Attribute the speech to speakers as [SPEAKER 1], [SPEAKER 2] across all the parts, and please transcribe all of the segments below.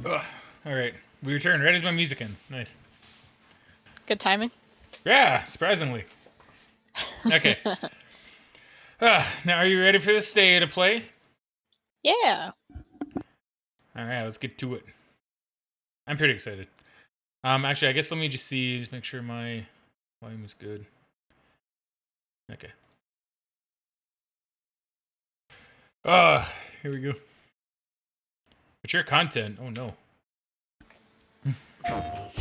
[SPEAKER 1] Ugh. All right, we return right as my music ends. Nice.
[SPEAKER 2] Good timing.
[SPEAKER 1] Yeah, surprisingly. Okay. Now, are you ready for the state of play?
[SPEAKER 2] Yeah.
[SPEAKER 1] All right, let's get to it. I'm pretty excited. Actually, I guess let me just make sure my volume is good. Okay. Here we go. Mature content. Oh no. I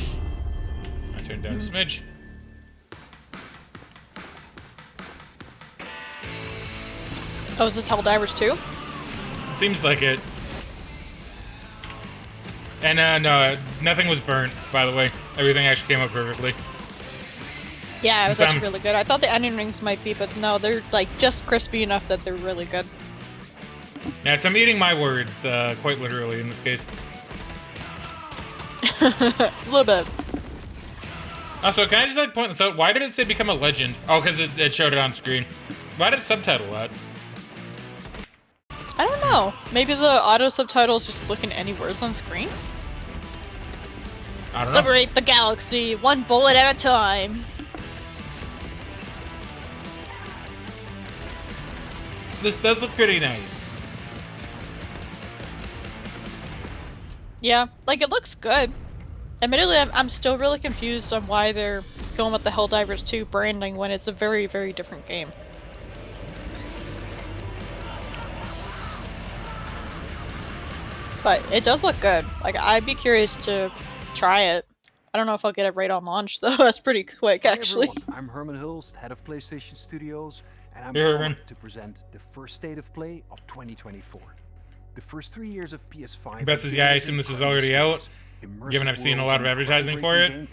[SPEAKER 1] turned down a smidge.
[SPEAKER 2] Oh, is this Helldivers 2?
[SPEAKER 1] Seems like it. And no, nothing was burnt, by the way. Everything actually came out perfectly.
[SPEAKER 2] Yeah, it was actually really good. I thought the onion rings might be, but no, they're like just crispy enough that they're really good.
[SPEAKER 1] Yeah, so I'm eating my words quite literally in this case.
[SPEAKER 2] A little bit.
[SPEAKER 1] Also, can I just like point this out? Why did it say become a legend? Oh, because it showed it on screen. Why did it subtitle that?
[SPEAKER 2] I don't know. Maybe the auto subtitle is just looking at any words on screen?
[SPEAKER 1] I don't know.
[SPEAKER 2] Liberate the galaxy, one bullet at a time.
[SPEAKER 1] This does look pretty nice.
[SPEAKER 2] Yeah, like it looks good. Admittedly, I'm still really confused on why they're going with the Helldivers 2 branding when it's a very, very different game. But it does look good. Like, I'd be curious to try it. I don't know if I'll get it right on launch, though. That's pretty quick, actually.
[SPEAKER 3] Hi everyone. I'm Herman Hulst, head of PlayStation Studios, and I'm
[SPEAKER 1] Hey, Herman.
[SPEAKER 3] honored to present the first state of play of 2024. The first 3 years of PS5.
[SPEAKER 1] Best is, yeah, I assume this is already out, given I've seen a lot of advertising for it.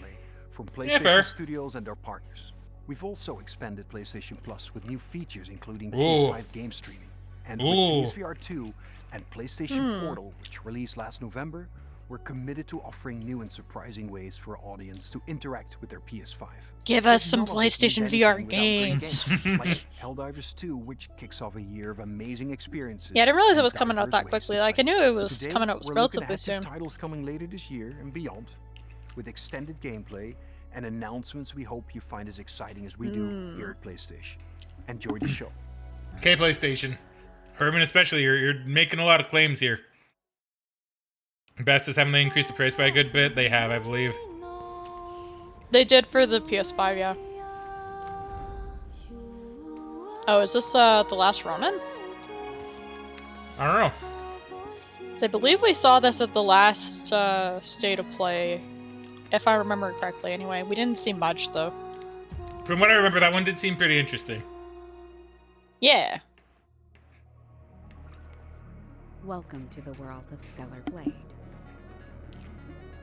[SPEAKER 3] From
[SPEAKER 1] Yeah,
[SPEAKER 3] PlayStation
[SPEAKER 1] fair.
[SPEAKER 3] Studios and our partners. We've also expanded PlayStation Plus with new features including
[SPEAKER 1] Ooh.
[SPEAKER 3] PS5 game streaming. And
[SPEAKER 1] Ooh.
[SPEAKER 3] with PSVR 2 and PlayStation Portal, which released last November, we're committed to offering new and surprising ways for our audience to interact with their PS5.
[SPEAKER 2] Give us some
[SPEAKER 3] None of this means
[SPEAKER 2] PlayStation
[SPEAKER 3] anything
[SPEAKER 2] VR
[SPEAKER 3] without great
[SPEAKER 2] games.
[SPEAKER 3] like Helldivers 2, which kicks off a year of amazing experiences.
[SPEAKER 2] Yeah, I didn't realize it
[SPEAKER 3] and
[SPEAKER 2] was coming out
[SPEAKER 3] diverse
[SPEAKER 2] that
[SPEAKER 3] ways to
[SPEAKER 2] quickly. Like, I
[SPEAKER 3] play.
[SPEAKER 2] knew it was
[SPEAKER 3] Today,
[SPEAKER 2] coming out
[SPEAKER 3] we're looking
[SPEAKER 2] relatively
[SPEAKER 3] ahead to
[SPEAKER 2] soon.
[SPEAKER 3] titles coming later this year and beyond, with extended gameplay and announcements we hope you find as exciting as we do here at PlayStation. Enjoy the show.
[SPEAKER 1] Okay, PlayStation. Herman especially, you're making a lot of claims here. Best is, haven't they increased the price by a good bit? They have, I believe.
[SPEAKER 2] They did for the PS5, yeah. Oh, is this The Last Ronin?
[SPEAKER 1] I don't know.
[SPEAKER 2] So I believe we saw this at the last State of Play, if I remember correctly anyway. We didn't see much, though.
[SPEAKER 1] From what I remember, that one did seem pretty interesting.
[SPEAKER 2] Yeah.
[SPEAKER 4] Welcome to the world of Stellar Blade.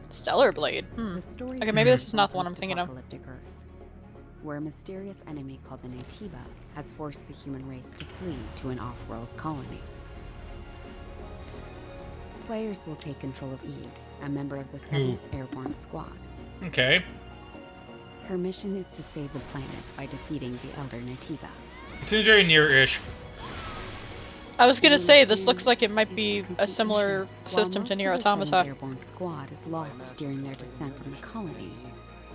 [SPEAKER 2] Stellar Blade.
[SPEAKER 4] The story
[SPEAKER 2] Okay, maybe this
[SPEAKER 4] begins
[SPEAKER 2] is not the
[SPEAKER 4] on
[SPEAKER 2] one I'm thinking of.
[SPEAKER 4] post-apocalyptic Earth, where a mysterious enemy called the Natiba has forced the human race to flee to an off-world colony. Players will take control of Eve, a member of the 7th Airborne Squad.
[SPEAKER 1] Okay.
[SPEAKER 4] Her mission is to save the planet by defeating the Elder Natiba.
[SPEAKER 1] Seems very near-ish.
[SPEAKER 2] I was gonna say, this looks like it might be a similar system to Nier Automata.
[SPEAKER 4] The Airborne Squad is lost during their descent from the colony.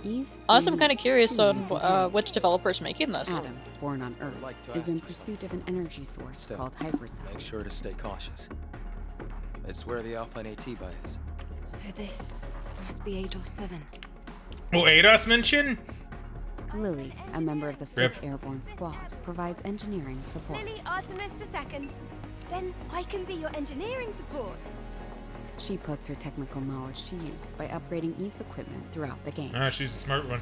[SPEAKER 4] Eve
[SPEAKER 2] Honestly, I'm kind of
[SPEAKER 4] sees
[SPEAKER 2] curious
[SPEAKER 4] two
[SPEAKER 2] on
[SPEAKER 4] new companions.
[SPEAKER 2] which developer's making this.
[SPEAKER 4] Adam, born on Earth, is in pursuit of an energy source called hyperside.
[SPEAKER 5] Make sure to stay cautious. It's where the Alpha Natiba is.
[SPEAKER 6] So this must be Adolf 7.
[SPEAKER 1] Oh, ADOS mention?
[SPEAKER 4] Lily, a member of the 5th
[SPEAKER 1] Rip.
[SPEAKER 4] Airborne Squad, provides engineering support.
[SPEAKER 7] Lily Artemis II. Then I can be your engineering support.
[SPEAKER 4] She puts her technical knowledge to use by upgrading Eve's equipment throughout the game.
[SPEAKER 1] Ah, she's a smart one.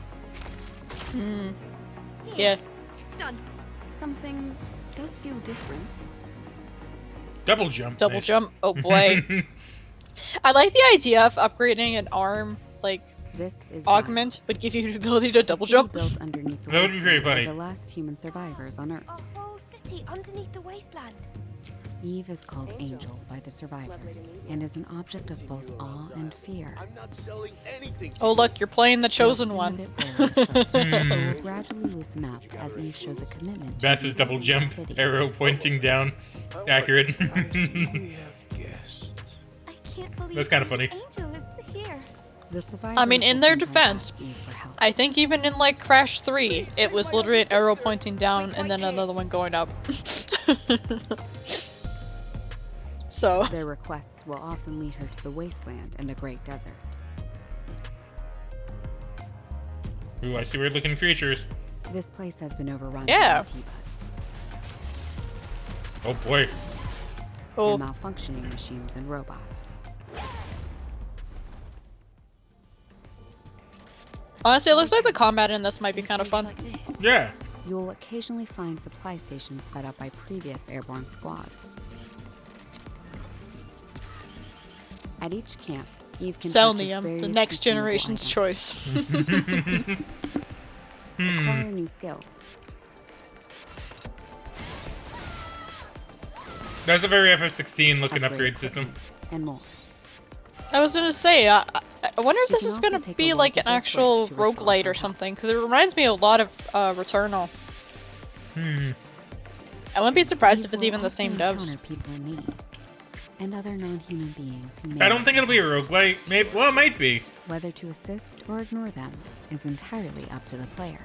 [SPEAKER 2] Yeah.
[SPEAKER 7] Done.
[SPEAKER 6] Something does feel different.
[SPEAKER 1] Double jump.
[SPEAKER 2] Double
[SPEAKER 1] nice.
[SPEAKER 2] jump. Oh boy. I like the idea of upgrading an arm, like,
[SPEAKER 4] This is
[SPEAKER 2] augment would give you the ability to
[SPEAKER 4] Zion, a
[SPEAKER 2] double
[SPEAKER 4] city
[SPEAKER 2] jump.
[SPEAKER 4] built underneath the
[SPEAKER 1] That would be pretty
[SPEAKER 4] wasteland
[SPEAKER 1] funny.
[SPEAKER 4] by the last human survivors on Earth.
[SPEAKER 7] A whole city underneath the wasteland.
[SPEAKER 4] Eve is called Angel by the survivors and is an object of both awe and fear.
[SPEAKER 8] I'm not selling anything.
[SPEAKER 2] Oh look, you're playing the chosen
[SPEAKER 4] They'll
[SPEAKER 2] one.
[SPEAKER 4] seem a bit wary at first, but will gradually loosen up as Eve shows a commitment to
[SPEAKER 1] Best is double
[SPEAKER 4] rebuilding
[SPEAKER 1] jump,
[SPEAKER 4] the city.
[SPEAKER 1] arrow pointing down. Accurate.
[SPEAKER 8] We have guests.
[SPEAKER 7] I can't believe
[SPEAKER 1] That's kinda
[SPEAKER 7] the
[SPEAKER 1] funny.
[SPEAKER 7] Angel is here.
[SPEAKER 4] The survivors
[SPEAKER 2] I mean, in
[SPEAKER 4] will
[SPEAKER 2] their
[SPEAKER 4] sometimes
[SPEAKER 2] defense,
[SPEAKER 4] ask you for help.
[SPEAKER 2] I think even in like Crash 3, it was literally an arrow pointing down and then another one going up. So,
[SPEAKER 4] Their requests will often lead her to the wasteland and the Great Desert.
[SPEAKER 1] Ooh, I see weird looking creatures.
[SPEAKER 4] This place has been overrun
[SPEAKER 2] Yeah.
[SPEAKER 4] by Antibus.
[SPEAKER 1] Oh boy.
[SPEAKER 2] oh,
[SPEAKER 4] And malfunctioning machines and robots.
[SPEAKER 2] honestly, it looks like the combat in this might be
[SPEAKER 6] In a
[SPEAKER 2] kind of
[SPEAKER 6] place
[SPEAKER 2] fun.
[SPEAKER 6] like this.
[SPEAKER 1] Yeah.
[SPEAKER 4] You'll occasionally find supply stations set up by previous airborne squads. At each camp, Eve can purchase
[SPEAKER 2] Selnium, the
[SPEAKER 4] various
[SPEAKER 2] next
[SPEAKER 4] consumable
[SPEAKER 2] generation's
[SPEAKER 4] items,
[SPEAKER 2] choice.
[SPEAKER 4] acquire new skills,
[SPEAKER 1] That's a very FF16 looking upgrade system.
[SPEAKER 4] equipment, and more.
[SPEAKER 2] I was gonna say, I wonder if
[SPEAKER 4] She
[SPEAKER 2] this
[SPEAKER 4] can
[SPEAKER 2] is
[SPEAKER 4] also
[SPEAKER 2] gonna
[SPEAKER 4] take a
[SPEAKER 2] be like an
[SPEAKER 4] well-deserved
[SPEAKER 2] actual
[SPEAKER 4] break to restore
[SPEAKER 2] roguelite
[SPEAKER 4] her
[SPEAKER 2] or
[SPEAKER 4] health.
[SPEAKER 2] something, because it reminds me a lot of Returnal.
[SPEAKER 1] Hmm.
[SPEAKER 2] I wouldn't be surprised
[SPEAKER 4] Eve
[SPEAKER 2] if it's
[SPEAKER 4] will
[SPEAKER 2] even the
[SPEAKER 4] also
[SPEAKER 2] same devs.
[SPEAKER 4] encounter people in need, and other non-human beings who may
[SPEAKER 1] I don't
[SPEAKER 4] not
[SPEAKER 1] think it'll be a roguelite. Maybe. Well, it might be.
[SPEAKER 4] Whether to assist or ignore them is entirely up to the player.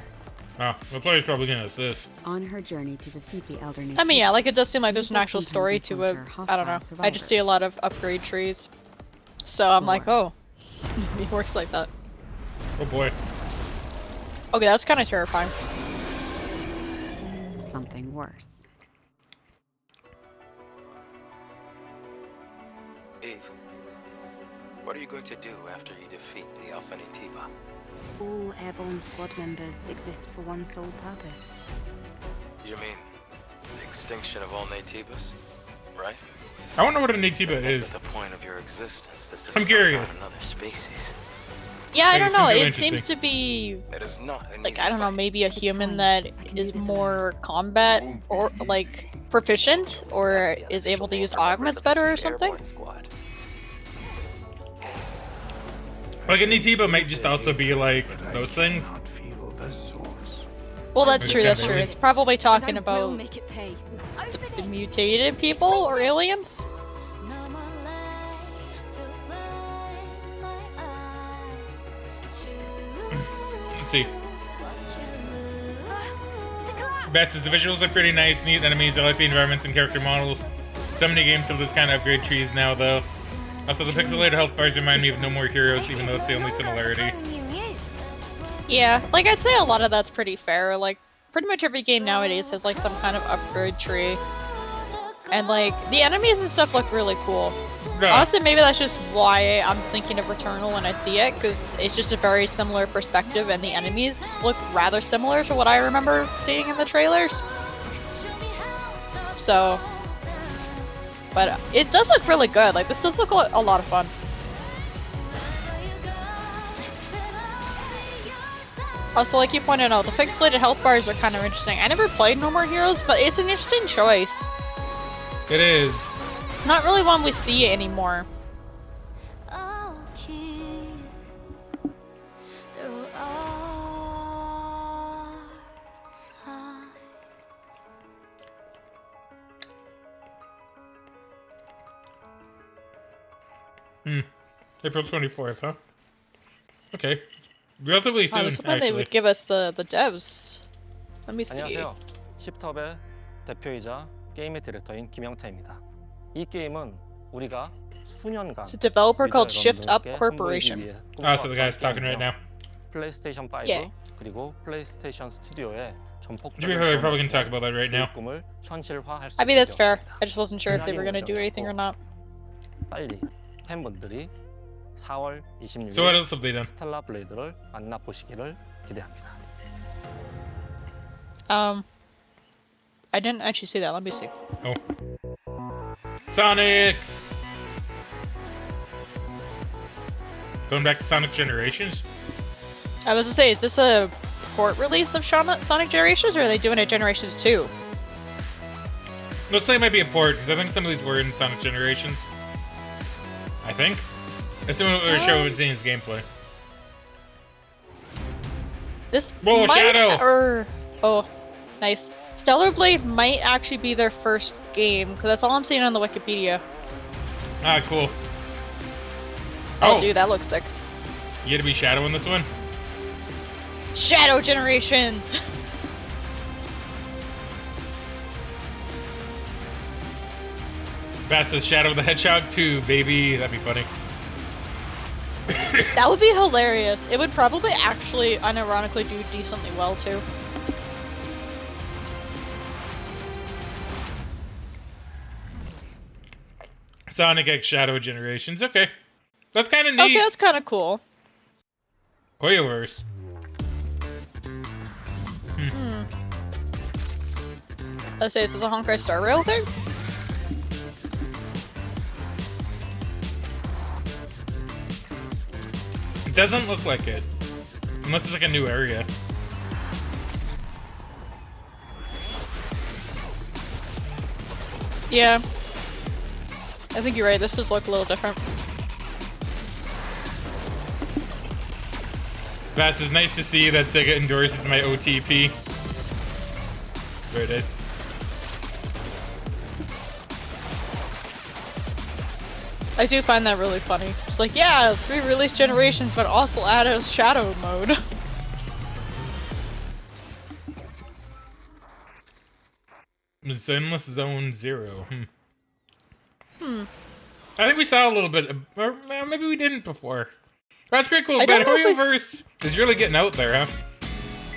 [SPEAKER 1] Oh, the player's probably gonna assist.
[SPEAKER 4] On her journey to defeat the Elder
[SPEAKER 2] I mean, yeah, like it does seem like
[SPEAKER 4] Eve
[SPEAKER 2] there's an
[SPEAKER 4] will
[SPEAKER 2] actual
[SPEAKER 4] sometimes
[SPEAKER 2] story to it.
[SPEAKER 4] encounter
[SPEAKER 2] I don't know.
[SPEAKER 4] hostile
[SPEAKER 2] I just see a
[SPEAKER 4] survivors.
[SPEAKER 2] lot of upgrade trees. So I'm like,
[SPEAKER 4] Or-
[SPEAKER 2] oh, it works like that.
[SPEAKER 1] Oh boy.
[SPEAKER 2] Okay, that's kind of terrifying.
[SPEAKER 4] something worse.
[SPEAKER 5] Eve, what are you going to do after you defeat the Alpha Natiba?
[SPEAKER 6] All airborne squad members exist for one sole purpose.
[SPEAKER 5] You mean the extinction of all Natibas, right?
[SPEAKER 1] I wonder what a Natiba is.
[SPEAKER 5] The point of your existence is to
[SPEAKER 1] I'm
[SPEAKER 5] snuff
[SPEAKER 1] curious.
[SPEAKER 5] out another species.
[SPEAKER 2] Yeah, I
[SPEAKER 1] Like,
[SPEAKER 2] don't
[SPEAKER 1] it
[SPEAKER 2] know.
[SPEAKER 1] seems really
[SPEAKER 2] It seems
[SPEAKER 1] interesting.
[SPEAKER 2] to be
[SPEAKER 5] It is not an
[SPEAKER 2] like
[SPEAKER 5] easy
[SPEAKER 2] I don't know,
[SPEAKER 5] fight.
[SPEAKER 2] maybe a
[SPEAKER 6] It's
[SPEAKER 2] human
[SPEAKER 6] fine.
[SPEAKER 2] that
[SPEAKER 6] I can do
[SPEAKER 2] is
[SPEAKER 6] this
[SPEAKER 2] more combat or like proficient or
[SPEAKER 5] The
[SPEAKER 2] is able to
[SPEAKER 5] unofficial
[SPEAKER 2] use
[SPEAKER 5] name for members
[SPEAKER 2] augments
[SPEAKER 5] of
[SPEAKER 2] better
[SPEAKER 5] the
[SPEAKER 2] or something.
[SPEAKER 5] airborne squad.
[SPEAKER 1] Like a Natiba might just also be like those things.
[SPEAKER 2] Well, that's
[SPEAKER 1] Maybe
[SPEAKER 2] true. That's
[SPEAKER 1] something.
[SPEAKER 2] true. It's probably talking
[SPEAKER 6] And I will
[SPEAKER 2] about
[SPEAKER 6] make it pay.
[SPEAKER 2] the mutated people or aliens.
[SPEAKER 1] Let's see. Best is the visuals are pretty nice, neat enemies. I like the environments and character models. So many games have this kind of upgrade trees now, though. Also, the pixelated health bars remind me of No More Heroes, even though it's the only similarity.
[SPEAKER 2] Yeah, like I'd say a lot of that's pretty fair. Like pretty much every game nowadays has like some kind of upgrade tree. And like the enemies and stuff look really cool.
[SPEAKER 1] Yeah.
[SPEAKER 2] Honestly, maybe that's just why I'm thinking of Returnal when I see it, because it's just a very similar perspective and the enemies look rather similar to what I remember seeing in the trailers. So, but it does look really good. Like this does look a lot of fun. Also, like you pointed out, the pixelated health bars are kind of interesting. I never played No More Heroes, but it's an interesting choice.
[SPEAKER 1] It is.
[SPEAKER 2] It's not really one we see anymore.
[SPEAKER 1] April 24th, huh? Okay. Relatively soon,
[SPEAKER 2] I was hoping
[SPEAKER 1] actually.
[SPEAKER 2] they would give us the devs. Let me see.
[SPEAKER 8] 안녕하세요. 십텁의 대표이자 게임의 디렉터인 김영태입니다. 이 게임은 우리가 수년간
[SPEAKER 2] It's a developer called
[SPEAKER 8] 유저
[SPEAKER 2] Shift Up
[SPEAKER 8] 여러분들께
[SPEAKER 2] Corporation.
[SPEAKER 8] 선보이기 위해
[SPEAKER 1] Ah, so the guy's
[SPEAKER 8] 꿈꿔왔던
[SPEAKER 1] talking right
[SPEAKER 8] 게임이며
[SPEAKER 1] now.
[SPEAKER 8] 플레이스테이션 5
[SPEAKER 2] Yeah.
[SPEAKER 8] 그리고 플레이스테이션 스튜디오의
[SPEAKER 1] To be
[SPEAKER 8] 전폭적인
[SPEAKER 1] fair, they're probably gonna talk about that right now.
[SPEAKER 8] 그 꿈을 현실화할 수
[SPEAKER 2] I mean,
[SPEAKER 8] 있게
[SPEAKER 2] that's fair.
[SPEAKER 8] 되었습니다.
[SPEAKER 2] I just wasn't sure if they were gonna do anything or not.
[SPEAKER 8] 빨리 팬분들이 4월 26일
[SPEAKER 1] So what else have they done?
[SPEAKER 8] 스텔라 블레이드를 만나보시기를 기대합니다.
[SPEAKER 2] I didn't actually see that. Let me see.
[SPEAKER 1] Oh. Sonic! Going back to Sonic Generations?
[SPEAKER 2] I was gonna say, is this a port release of Sonic Generations, or are they doing it Generations 2?
[SPEAKER 1] Let's say it might be a port, because I think some of these were in Sonic Generations. I think. Assuming what we were showing seeing his gameplay.
[SPEAKER 2] This
[SPEAKER 1] Whoa,
[SPEAKER 2] might,
[SPEAKER 1] Shadow!
[SPEAKER 2] or oh, nice. Stellar Blade might actually be their first game, because that's all I'm seeing on the Wikipedia.
[SPEAKER 1] Ah, cool.
[SPEAKER 2] Oh, dude, that looks sick.
[SPEAKER 1] You get to be Shadow in this one?
[SPEAKER 2] Shadow Generations!
[SPEAKER 1] Best is Shadow the Hedgehog 2, baby. That'd be funny.
[SPEAKER 2] That would be hilarious. It would probably actually, unironically, do decently well, too.
[SPEAKER 1] Sonic X Shadow Generations. Okay. That's kind of neat.
[SPEAKER 2] Okay, that's kind of cool.
[SPEAKER 1] Hoyoverse.
[SPEAKER 2] Let's say, is this a Honkai Star Rail thing?
[SPEAKER 1] It doesn't look like it. Unless it's like a new area.
[SPEAKER 2] Yeah. I think you're right, this does look a little different.
[SPEAKER 1] Vass, is nice to see that Sega endorses my OTP. There it is.
[SPEAKER 2] I do find that really funny. It's like, yeah, 3 release generations, but also add a shadow mode.
[SPEAKER 1] Zenless Zone 0. I think we saw a little bit, or maybe we didn't before. That's pretty cool,
[SPEAKER 2] I
[SPEAKER 1] but
[SPEAKER 2] don't know if
[SPEAKER 1] Hoyoverse is really getting out there, huh?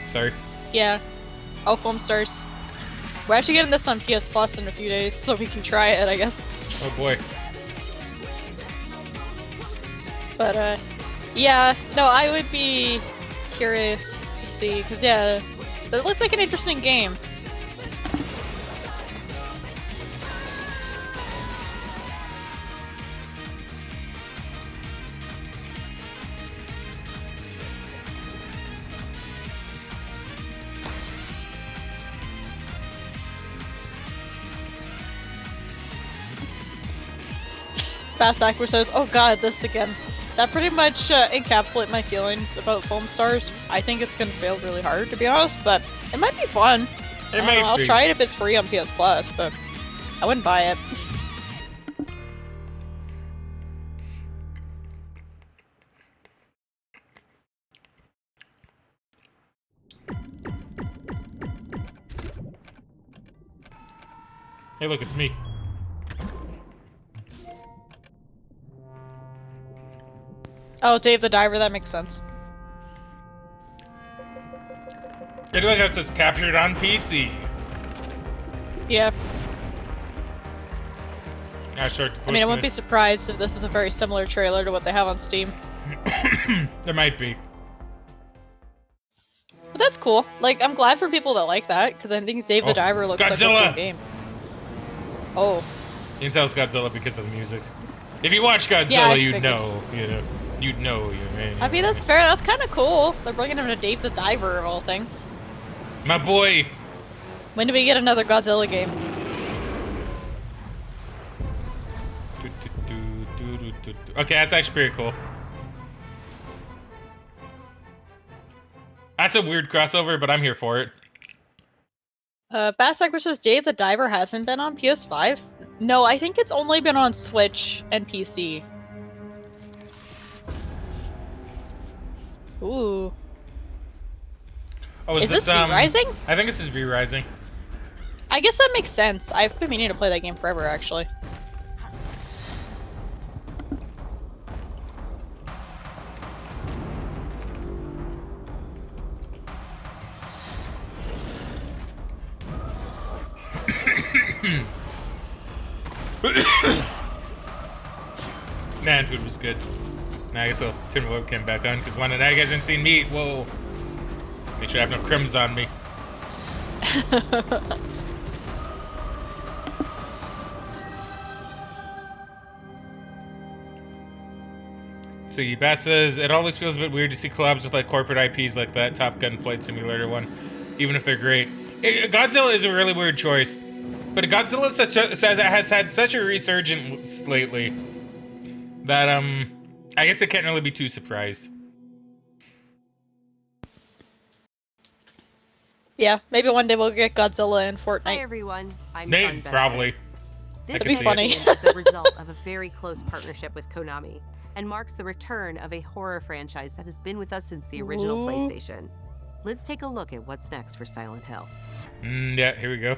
[SPEAKER 1] Sorry.
[SPEAKER 2] Yeah. Oh, Foam Stars. We're actually getting this on PS Plus in a few days, so we can try it, I guess.
[SPEAKER 1] Oh boy.
[SPEAKER 2] But, yeah, no, I would be curious to see, because, yeah, it looks like an interesting game. Fast Aqua says, oh god, this again. That pretty much encapsulates my feelings about Foam Stars. I think it's gonna fail really hard, to be honest, but it might be fun.
[SPEAKER 1] It might
[SPEAKER 2] I'll
[SPEAKER 1] be.
[SPEAKER 2] try it if it's free on PS Plus, but I wouldn't buy it.
[SPEAKER 1] Hey, look, it's me.
[SPEAKER 2] Oh, Dave the Diver, that makes sense.
[SPEAKER 1] It like it says captured on PC.
[SPEAKER 2] Yeah.
[SPEAKER 1] Short
[SPEAKER 2] I mean, I wouldn't be surprised if this is a very similar trailer to what they have on Steam.
[SPEAKER 1] There might be.
[SPEAKER 2] But that's cool. Like, I'm glad for people that like that, because I think Dave the Diver looks like a
[SPEAKER 1] Godzilla!
[SPEAKER 2] cool game. Oh.
[SPEAKER 1] You can tell it's Godzilla because of the music. If you watch Godzilla,
[SPEAKER 2] Yeah,
[SPEAKER 1] you'd know. You'd know.
[SPEAKER 2] I mean, that's fair. That's kind of cool. They're bringing him to Dave the Diver, of all things.
[SPEAKER 1] My boy.
[SPEAKER 2] When do we get another Godzilla game?
[SPEAKER 1] Okay, that's actually pretty cool. That's a weird crossover, but I'm here for it.
[SPEAKER 2] Basak says Dave the Diver hasn't been on PS5? No, I think it's only been on Switch and PC. Ooh.
[SPEAKER 1] Oh,
[SPEAKER 2] Is this V-Rising?
[SPEAKER 1] I think this is V-Rising.
[SPEAKER 2] I guess that makes sense. I've been meaning to play that game forever, actually.
[SPEAKER 1] Man, food was good. Now I guess I'll turn my webcam back on because one of you guys haven't seen meat. Whoa. Make sure I have no crumbs on me. See, Bass says, it always feels a bit weird to see collabs with like corporate IPs like that Top Gun Flight Simulator one, even if they're great. Godzilla is a really weird choice, but Godzilla has had such a resurgence lately that I guess I can't really be too surprised.
[SPEAKER 2] Yeah, maybe one day we'll get Godzilla in Fortnite.
[SPEAKER 9] Hi everyone, I'm
[SPEAKER 1] Nate,
[SPEAKER 9] Sean Benson.
[SPEAKER 1] probably.
[SPEAKER 9] This
[SPEAKER 2] That'd be funny.
[SPEAKER 9] game is a result of a very close partnership with Konami, and marks the return of a horror franchise that has been with us since the original
[SPEAKER 2] Ooh.
[SPEAKER 9] PlayStation. Let's take a look at what's next for Silent Hill.
[SPEAKER 1] Yeah, here we go.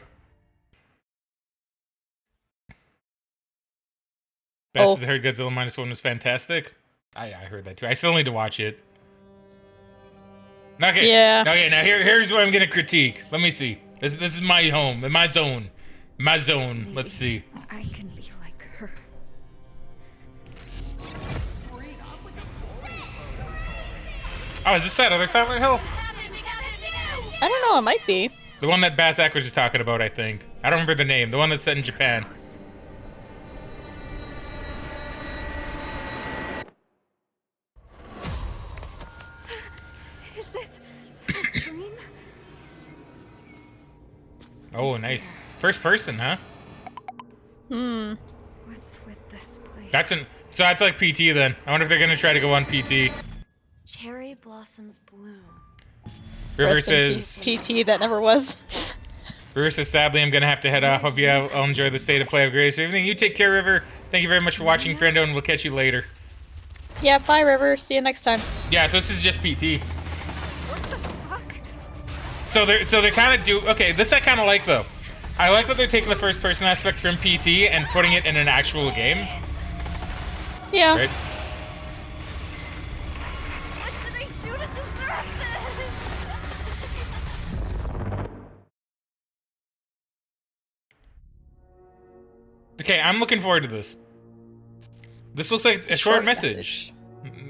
[SPEAKER 1] Best as I heard Godzilla -1 was fantastic. I heard that too. I still need to watch it. Okay.
[SPEAKER 2] Yeah.
[SPEAKER 1] Okay, now here's what I'm gonna critique. Let me see. This is my home, my zone. My zone. Let's see.
[SPEAKER 6] I can be like her.
[SPEAKER 1] Oh, is this that other Silent Hill?
[SPEAKER 2] I don't know, it might be.
[SPEAKER 1] The one that Basak was just talking about, I think. I don't remember the name. The one that's set in Japan.
[SPEAKER 6] Is this a dream?
[SPEAKER 1] Oh, nice. First person, huh?
[SPEAKER 6] What's with this place?
[SPEAKER 1] So that's like PT then. I wonder if they're gonna try to go on PT.
[SPEAKER 6] Cherry blossoms bloom.
[SPEAKER 1] River
[SPEAKER 2] Rest in
[SPEAKER 1] says,
[SPEAKER 2] peace, PT that never was.
[SPEAKER 1] River says, sadly, I'm gonna have to head off. Hope I'll enjoy the state of play of Grace evening. You take care, River. Thank you very much for watching, friendo, and we'll catch you later.
[SPEAKER 2] Yeah, bye, River. See you next time.
[SPEAKER 1] Yeah, so this is just PT.
[SPEAKER 6] What the fuck?
[SPEAKER 1] So they're kind of okay, this I kind of like though. I like that they're taking the first person aspect from PT and putting it in an actual game.
[SPEAKER 2] Yeah.
[SPEAKER 1] Right?
[SPEAKER 7] What did I do to deserve this?
[SPEAKER 1] Okay, I'm looking forward to this. This looks like a short message.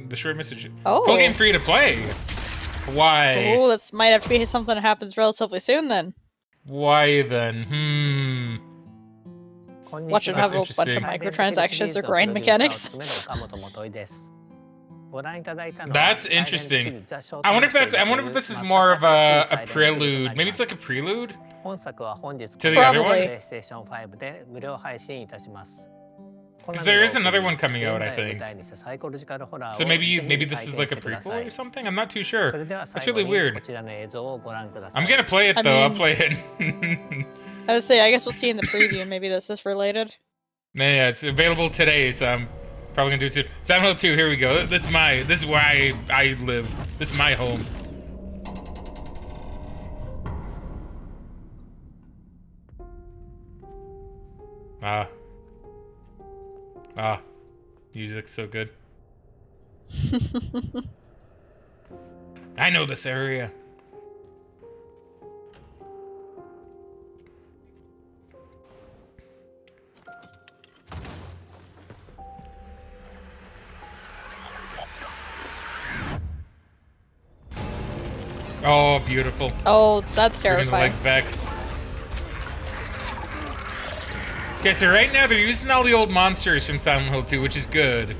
[SPEAKER 1] The short message.
[SPEAKER 2] Oh.
[SPEAKER 1] Full game free to play. Why?
[SPEAKER 2] Oh, this might have to be something that happens relatively soon then.
[SPEAKER 1] Why then?
[SPEAKER 2] Watch it have a bunch of microtransactions or grind mechanics.
[SPEAKER 1] That's interesting. I wonder if this is more of a prelude. Maybe it's like a prelude to the other one. Because there is another one coming out, I think. So maybe this is like a prequel or something. I'm not too sure. That's really weird. I'm gonna play it though. I'll play it.
[SPEAKER 2] I would say, I guess we'll see in the preview. Maybe this is related.
[SPEAKER 1] Yeah, it's available today, so I'm probably gonna do it soon. Silent Hill 2, here we go. This is where I live. This is my home. Music's so good. I know this area. Oh, beautiful.
[SPEAKER 2] Oh, that's
[SPEAKER 1] Bringing the
[SPEAKER 2] terrifying.
[SPEAKER 1] legs back. Okay, so right now they're using all the old monsters from Silent Hill 2, which is good.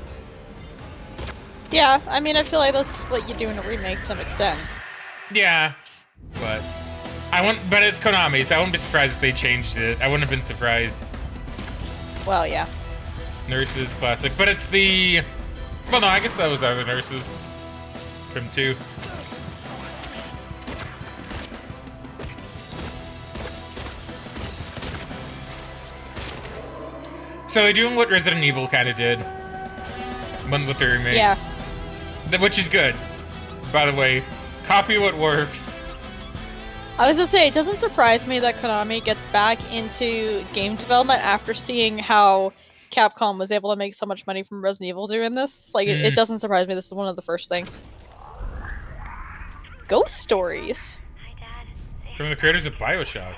[SPEAKER 2] Yeah, I mean, I feel like that's what you do in a remake to an extent.
[SPEAKER 1] Yeah, but but it's Konami, so I wouldn't be surprised if they changed it. I wouldn't have been surprised.
[SPEAKER 2] Well, yeah.
[SPEAKER 1] Nurses, classic, but it's the. Well, no, I guess that was other Nurses from 2. So they're doing what Resident Evil kind of did, one with the remakes.
[SPEAKER 2] Yeah.
[SPEAKER 1] Which is good. By the way, copy what works.
[SPEAKER 2] I was gonna say, it doesn't surprise me that Konami gets back into game development after seeing how Capcom was able to make so much money from Resident Evil doing this. Like, it doesn't surprise me. This is one of the first things. Ghost stories.
[SPEAKER 1] From the creators of BioShock.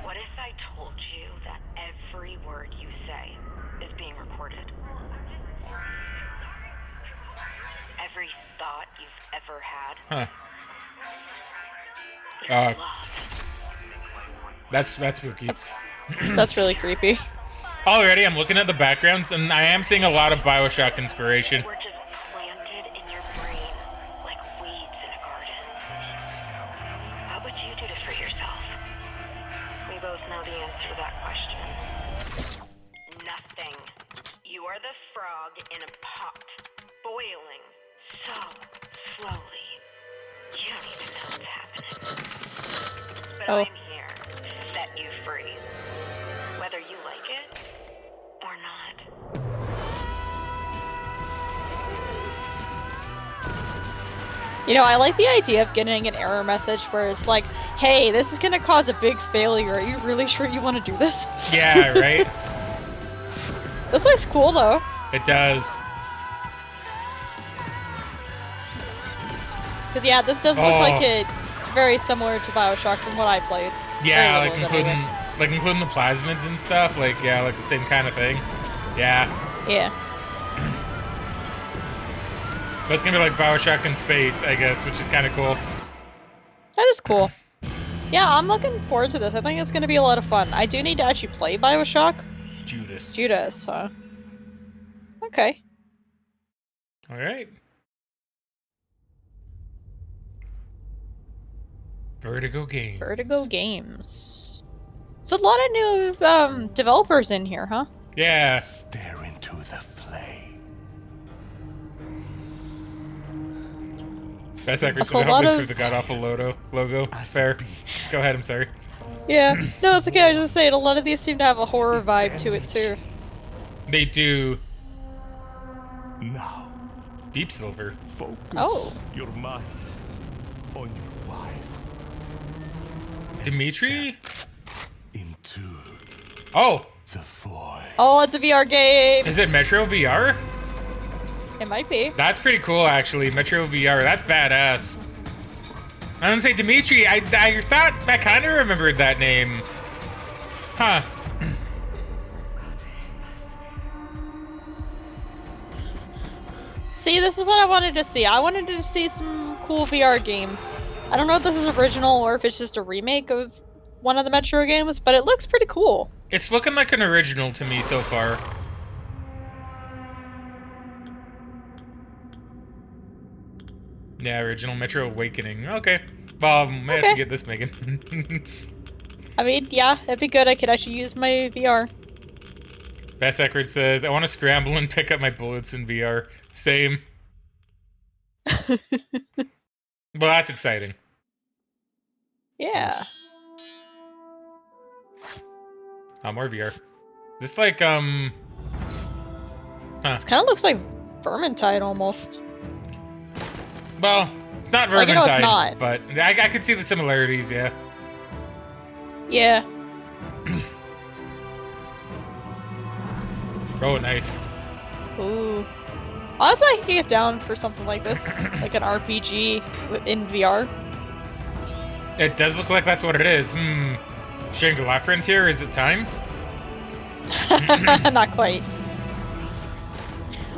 [SPEAKER 10] What if I told you that every word you say is being recorded? Every thought you've ever had.
[SPEAKER 1] Huh. That's spooky.
[SPEAKER 2] That's really creepy.
[SPEAKER 1] Already, I'm looking at the backgrounds, and I am seeing a lot of BioShock inspiration.
[SPEAKER 10] We're just planted in your brain like weeds in a garden. What would you do to free yourself? We both know the answer to that question. Nothing. You are the frog in a pot, boiling so slowly. You don't even know what's happening. But I'm here to set you free. Whether you like it or not.
[SPEAKER 2] You know, I like the idea of getting an error message where it's like, hey, this is gonna cause a big failure. Are you really sure you want to do this?
[SPEAKER 1] Yeah, right?
[SPEAKER 2] This looks cool, though.
[SPEAKER 1] It does.
[SPEAKER 2] Because, yeah, this does look like it's very similar to Bioshock from what I played.
[SPEAKER 1] Yeah,
[SPEAKER 2] Very
[SPEAKER 1] like
[SPEAKER 2] little of it,
[SPEAKER 1] including the plasmids and stuff. Like, yeah, like the same kind of thing. Yeah.
[SPEAKER 2] Yeah.
[SPEAKER 1] That's gonna be like Bioshock in space, I guess, which is kind of cool.
[SPEAKER 2] That is cool. Yeah, I'm looking forward to this. I think it's going to be a lot of fun. I do need to actually play Bioshock. Judas, huh? Okay.
[SPEAKER 1] All right. Vertigo Games.
[SPEAKER 2] Vertigo Games. There's a lot of new developers in here, huh?
[SPEAKER 1] Yeah.
[SPEAKER 11] Stare into the flame.
[SPEAKER 1] Best actress is obviously through the god-awful logo. Fair. Go ahead, I'm sorry.
[SPEAKER 2] Yeah. No, it's okay. I was just saying, a lot of these seem to have a horror vibe to it, too.
[SPEAKER 1] They do.
[SPEAKER 11] Now.
[SPEAKER 1] Deep Silver.
[SPEAKER 11] Focus your mind on your wife.
[SPEAKER 1] Dimitri?
[SPEAKER 11] Into
[SPEAKER 1] the
[SPEAKER 11] void.
[SPEAKER 2] Oh, it's a VR game!
[SPEAKER 1] Is it Metro VR?
[SPEAKER 2] It might be.
[SPEAKER 1] That's pretty cool, actually. Metro VR. That's badass. I don't say Dimitri. I thought I kind of remembered that name. Huh.
[SPEAKER 2] See, this is what I wanted to see. I wanted to see some cool VR games. I don't know if this is original or if it's just a remake of one of the Metro games, but it looks pretty cool.
[SPEAKER 1] It's looking like an original to me so far. Yeah, original Metro Awakening. Okay. Well, may have to get this, Megan.
[SPEAKER 2] I mean, yeah, that'd be good. I could actually use my VR.
[SPEAKER 1] Best Eckert says, I want to scramble and pick up my bullets in VR. Same. Well, that's exciting.
[SPEAKER 2] Yeah.
[SPEAKER 1] More VR. This like, Huh.
[SPEAKER 2] This kind of looks like Vermintide almost.
[SPEAKER 1] Well, it's not Vermintide,
[SPEAKER 2] like, you know, it's not.
[SPEAKER 1] But I could see the similarities, yeah.
[SPEAKER 2] Yeah.
[SPEAKER 1] Oh, nice.
[SPEAKER 2] Ooh. Honestly, I could get down for something like this. Like an RPG in VR.
[SPEAKER 1] It does look like that's what it is. Shangri-La Frontier, is it time?
[SPEAKER 2] Not quite.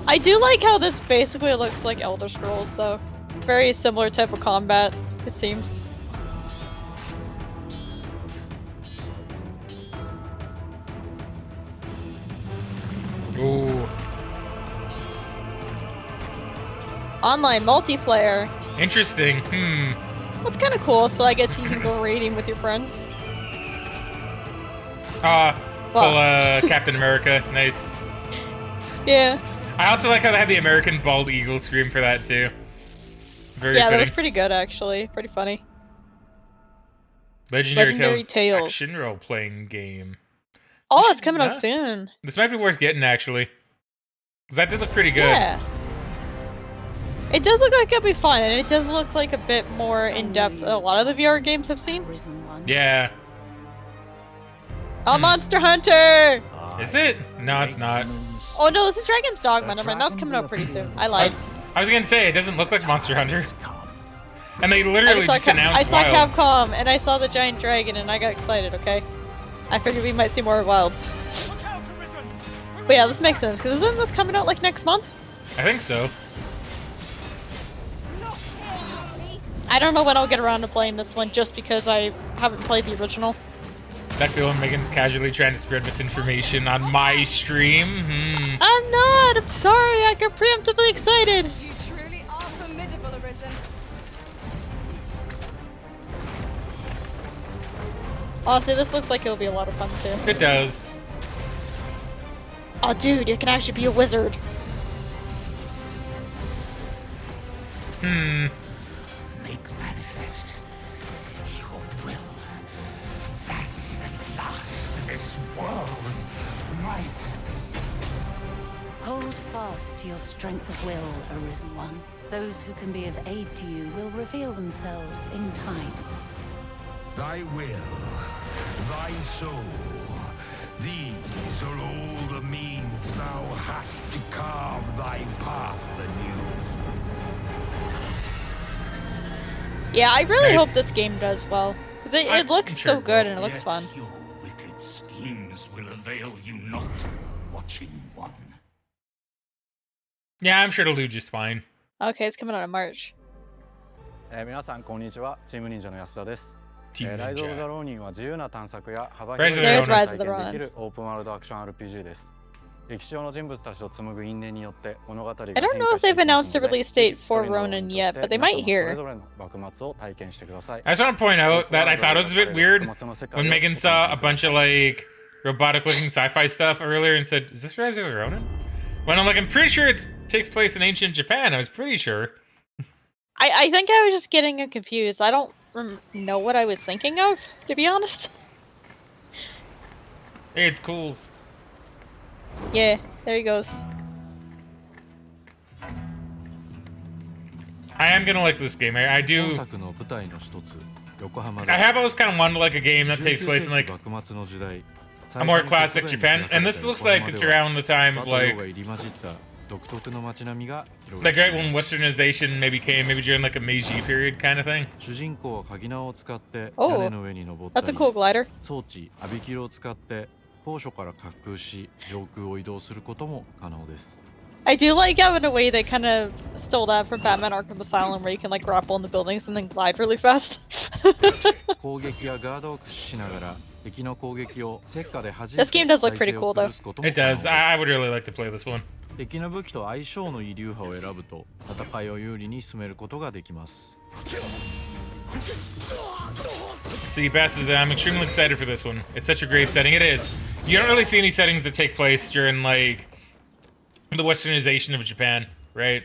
[SPEAKER 2] I do like how this basically looks like Elder Scrolls, though. Very similar type of combat, it seems.
[SPEAKER 1] Ooh.
[SPEAKER 2] Online multiplayer.
[SPEAKER 1] Interesting.
[SPEAKER 2] That's kind of cool, so I guess you can go raiding with your friends.
[SPEAKER 1] Captain America. Nice.
[SPEAKER 2] Yeah.
[SPEAKER 1] I also like how they had the American Bald Eagle scream for that, too. Very
[SPEAKER 2] yeah,
[SPEAKER 1] fitting.
[SPEAKER 2] that was pretty good, actually. Pretty funny.
[SPEAKER 1] Legendary Tales action role-playing game.
[SPEAKER 2] Oh, it's coming out soon.
[SPEAKER 1] This might be worth getting, actually. Because that did look pretty good.
[SPEAKER 2] Yeah. It does look like it'll be fun, and it does look like a bit more in-depth than a lot of the VR games I've seen.
[SPEAKER 1] Yeah.
[SPEAKER 2] Oh, Monster Hunter!
[SPEAKER 1] Is it? No, it's not.
[SPEAKER 2] Oh no, this is Dragon's Dogma. Never mind, that's coming out pretty soon. I lied.
[SPEAKER 1] I was gonna say, it doesn't look like Monster Hunter. And they literally just announced
[SPEAKER 2] I saw
[SPEAKER 1] Wilds.
[SPEAKER 2] Capcom, and I saw the giant dragon, and I got excited, okay? I figured we might see more Wilds. But yeah, this makes sense, because isn't this coming out like next month?
[SPEAKER 1] I think so.
[SPEAKER 2] I don't know when I'll get around to playing this one, just because I haven't played the original.
[SPEAKER 1] That feeling Megan's casually trying to spread misinformation on my stream.
[SPEAKER 2] I'm not! I'm sorry, I got preemptively excited!
[SPEAKER 7] You truly are formidable, Arisen.
[SPEAKER 2] Honestly, this looks like it'll be a lot of fun too.
[SPEAKER 1] It does.
[SPEAKER 2] Oh dude, you can actually be a wizard.
[SPEAKER 11] Make manifest your will. That's at last this world might.
[SPEAKER 6] Hold fast to your strength of will, Arisen One. Those who can be of aid to you will reveal themselves in time.
[SPEAKER 11] Thy will, thy soul, these are all the means thou hast to carve thy path anew.
[SPEAKER 2] Yeah, I really
[SPEAKER 1] Nice.
[SPEAKER 2] hope this game does well. Because it looks
[SPEAKER 1] I'm sure
[SPEAKER 2] so
[SPEAKER 1] it
[SPEAKER 2] good
[SPEAKER 1] will.
[SPEAKER 2] and it looks fun.
[SPEAKER 11] Your wicked schemes will avail you not, Watchin one.
[SPEAKER 1] Yeah, I'm sure it'll do just fine.
[SPEAKER 2] Okay, it's coming out in March.
[SPEAKER 8] 皆さんこんにちは。チーム忍者の安田です。
[SPEAKER 1] Team
[SPEAKER 8] ライド・オブ・ザ・
[SPEAKER 1] Ninja.
[SPEAKER 8] ローニンは自由な探索や幅
[SPEAKER 1] Rise
[SPEAKER 8] 広
[SPEAKER 1] of
[SPEAKER 8] い
[SPEAKER 1] the
[SPEAKER 8] 世界を
[SPEAKER 2] Ronin
[SPEAKER 8] 体験できるオープンワールドアクション RPG です。歴史上の人物たちと紡ぐ因縁によって物語が
[SPEAKER 2] I
[SPEAKER 8] 変
[SPEAKER 2] don't know
[SPEAKER 8] 化
[SPEAKER 2] if
[SPEAKER 8] してい
[SPEAKER 2] they've
[SPEAKER 8] きます
[SPEAKER 2] announced a
[SPEAKER 8] ので、
[SPEAKER 2] release
[SPEAKER 8] ぜひ
[SPEAKER 2] date
[SPEAKER 8] 一
[SPEAKER 2] for
[SPEAKER 8] 人のローニ
[SPEAKER 2] Ronin
[SPEAKER 8] ンとし
[SPEAKER 2] yet,
[SPEAKER 8] て
[SPEAKER 2] but they
[SPEAKER 8] 皆
[SPEAKER 2] might
[SPEAKER 8] 様それ
[SPEAKER 2] hear.
[SPEAKER 8] ぞれの幕末を体験してください。
[SPEAKER 1] I just want to point out that I thought it was a bit weird when Megan saw a bunch of like robotic-looking sci-fi stuff earlier and said, "Is this Rise of the Ronin?" When I'm like, I'm pretty sure it takes place in ancient Japan. I was pretty sure.
[SPEAKER 2] I think I was just getting confused. I don't know what I was thinking of, to be honest.
[SPEAKER 1] Hey, it's cool.
[SPEAKER 2] Yeah, there he goes.
[SPEAKER 1] I am gonna like this game. I do.
[SPEAKER 12] 本作の舞台の一つ、横浜
[SPEAKER 1] I have always kind of wanted like a game that takes place in like
[SPEAKER 12] 幕末の時代
[SPEAKER 1] a more classic Japan, and this looks like it's around the time of like
[SPEAKER 12] 入り混じった独特の街並みが広が
[SPEAKER 1] like
[SPEAKER 12] ってい
[SPEAKER 1] right
[SPEAKER 12] ま
[SPEAKER 1] when
[SPEAKER 12] す。
[SPEAKER 1] Westernization maybe came, maybe during like a Meiji period kind of thing.
[SPEAKER 12] 主人公は鍵縄を使って屋
[SPEAKER 2] Oh,
[SPEAKER 12] 根の上に登った
[SPEAKER 2] that's a
[SPEAKER 12] り、
[SPEAKER 2] cool glider.
[SPEAKER 12] 装置アビキルを使って高所から滑空し上空を移動することも可能です。
[SPEAKER 2] I do like how in a way they kind of stole that from Batman Arkham Asylum where you can like grapple in the buildings and then glide really fast.
[SPEAKER 12] 攻撃やガードを駆使しながら敵の攻撃を石火で弾い
[SPEAKER 2] This
[SPEAKER 12] て
[SPEAKER 2] game does look
[SPEAKER 12] 体
[SPEAKER 2] pretty
[SPEAKER 12] 勢
[SPEAKER 2] cool
[SPEAKER 12] を
[SPEAKER 2] though.
[SPEAKER 12] 崩すことも
[SPEAKER 1] It
[SPEAKER 12] 可能
[SPEAKER 1] does.
[SPEAKER 12] です。
[SPEAKER 1] I would really like to play this one.
[SPEAKER 12] 敵の武器と相性のいい流派を選ぶと戦いを有利に進めることができます。
[SPEAKER 1] See, Bass is I'm extremely excited for this one. It's such a great setting. It is. You don't really see any settings that take place during like the Westernization of Japan, right?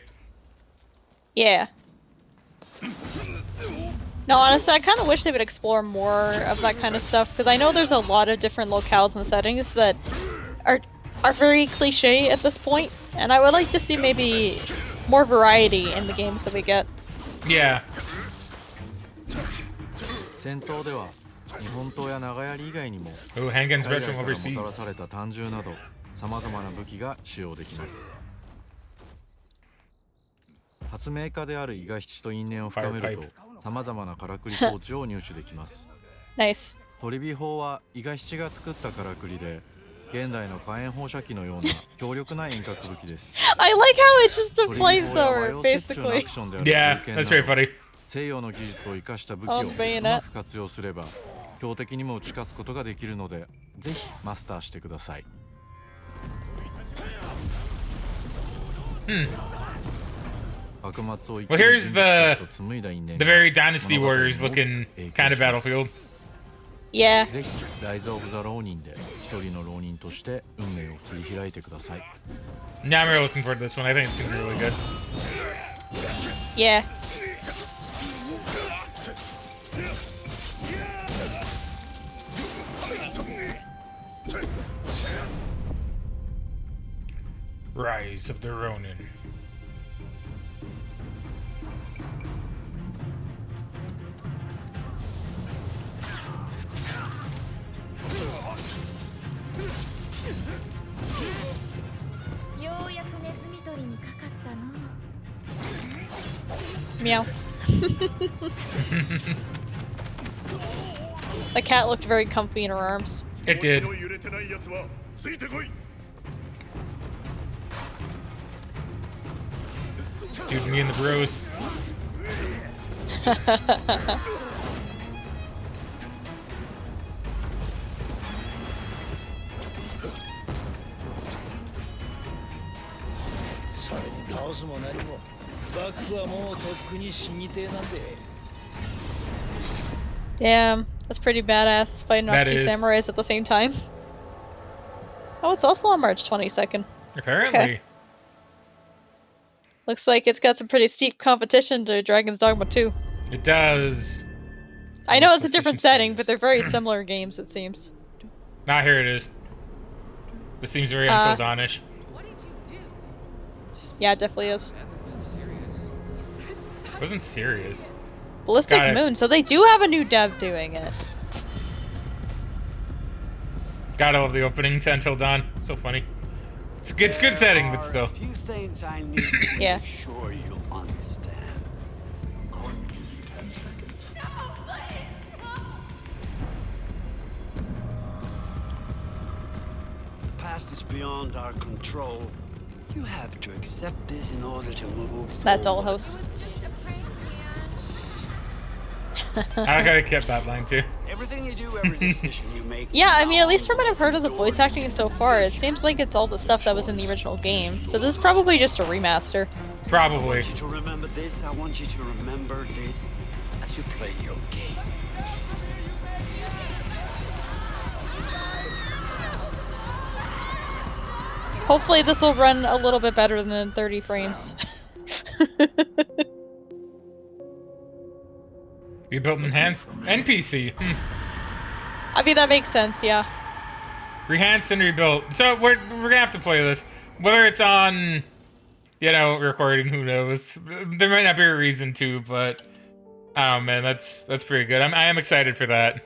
[SPEAKER 2] Yeah. No, honestly, I kind of wish they would explore more of that kind of stuff because I know there's a lot of different locales and settings that are very cliche at this point, and I would like to see maybe more variety in the games that we get.
[SPEAKER 1] Yeah.
[SPEAKER 12] 戦闘では日本刀や長槍以外にも
[SPEAKER 1] Oh, handguns
[SPEAKER 12] 海
[SPEAKER 1] bred
[SPEAKER 12] 外
[SPEAKER 1] from
[SPEAKER 12] からもたら
[SPEAKER 1] overseas.
[SPEAKER 12] された単銃などさまざまな武器が使用できます。発明家である伊賀七と因縁を深めるとさまざまなからくり装置を入手できます。
[SPEAKER 2] Nice.
[SPEAKER 12] トリビ砲は伊賀七が作ったからくりで現代の火炎放射器のような強力な遠隔武器です。
[SPEAKER 2] I like how it's just a
[SPEAKER 12] トリビ砲や和
[SPEAKER 2] flamethrower,
[SPEAKER 12] 洋折衷なア
[SPEAKER 2] basically.
[SPEAKER 12] クションである
[SPEAKER 1] Yeah,
[SPEAKER 12] 銃剣
[SPEAKER 1] that's
[SPEAKER 12] な
[SPEAKER 1] very
[SPEAKER 12] ど
[SPEAKER 1] funny.
[SPEAKER 12] 西洋の技術を生かした武器
[SPEAKER 2] Oh,
[SPEAKER 12] を
[SPEAKER 2] it's bayonet.
[SPEAKER 12] うまく活用すれば強敵にも打ち勝つことができるのでぜひマスターしてください。 幕末を生き
[SPEAKER 1] Well,
[SPEAKER 12] る
[SPEAKER 1] here's
[SPEAKER 12] 人物たちと紡いだ因縁
[SPEAKER 1] The
[SPEAKER 12] が
[SPEAKER 1] very Dynasty
[SPEAKER 12] 物語に
[SPEAKER 1] Warriors
[SPEAKER 12] 大きく
[SPEAKER 1] looking
[SPEAKER 12] 影響
[SPEAKER 1] kind of
[SPEAKER 12] します。
[SPEAKER 1] battlefield.
[SPEAKER 2] Yeah.
[SPEAKER 12] ぜひライズ・オブ・ザ・ローニンで一人の浪人として運命を切り開いてください。
[SPEAKER 1] Yeah, I'm really looking forward to this one. I think it's gonna be really good.
[SPEAKER 2] Yeah.
[SPEAKER 1] Rise of the Ronin.
[SPEAKER 2] Meow. The cat looked very comfy in her arms.
[SPEAKER 1] It did. Dude, me and the bros.
[SPEAKER 2] Damn, that's pretty badass fighting off
[SPEAKER 1] That
[SPEAKER 2] two
[SPEAKER 1] is.
[SPEAKER 2] samurais at the same time. Oh, it's also on March 22nd.
[SPEAKER 1] Apparently.
[SPEAKER 2] Okay. Looks like it's got some pretty steep competition to Dragon's Dogma 2.
[SPEAKER 1] It does.
[SPEAKER 2] I know it's a
[SPEAKER 1] PlayStation
[SPEAKER 2] different setting, but
[SPEAKER 1] series.
[SPEAKER 2] they're very similar games, it seems.
[SPEAKER 1] Ah, here it is. This seems very Until Dawnish.
[SPEAKER 2] Yeah, it definitely is.
[SPEAKER 1] Wasn't serious.
[SPEAKER 2] Ballistic Moon. So they do have a new dev doing it.
[SPEAKER 1] Gotta love the opening to Until Dawn. So funny. It's good setting, but still.
[SPEAKER 13] A few things I need to
[SPEAKER 2] Yeah.
[SPEAKER 13] make sure you'll understand.
[SPEAKER 11] Going to give you 10 seconds.
[SPEAKER 13] The past is beyond our control. You have to accept this in order to move
[SPEAKER 2] That
[SPEAKER 13] forward.
[SPEAKER 2] dollhouse.
[SPEAKER 1] I gotta keep that line too.
[SPEAKER 13] Everything you do, every decision you make.
[SPEAKER 2] Yeah, I mean, at least from what I've heard of the voice acting so far, it seems like it's all the stuff that was in the original game. So this is probably just a remaster.
[SPEAKER 13] I
[SPEAKER 1] Probably.
[SPEAKER 13] want you to remember this. I want you to remember this as you play your game.
[SPEAKER 2] Hopefully this will run a little bit better than 30 frames.
[SPEAKER 1] You built an enhanced NPC.
[SPEAKER 2] I mean, that makes sense, yeah.
[SPEAKER 1] Rehanced and rebuilt. So we're gonna have to play this. Whether it's on, you know, recording, who knows? There might not be a reason to, but oh man, that's pretty good. I am excited for that.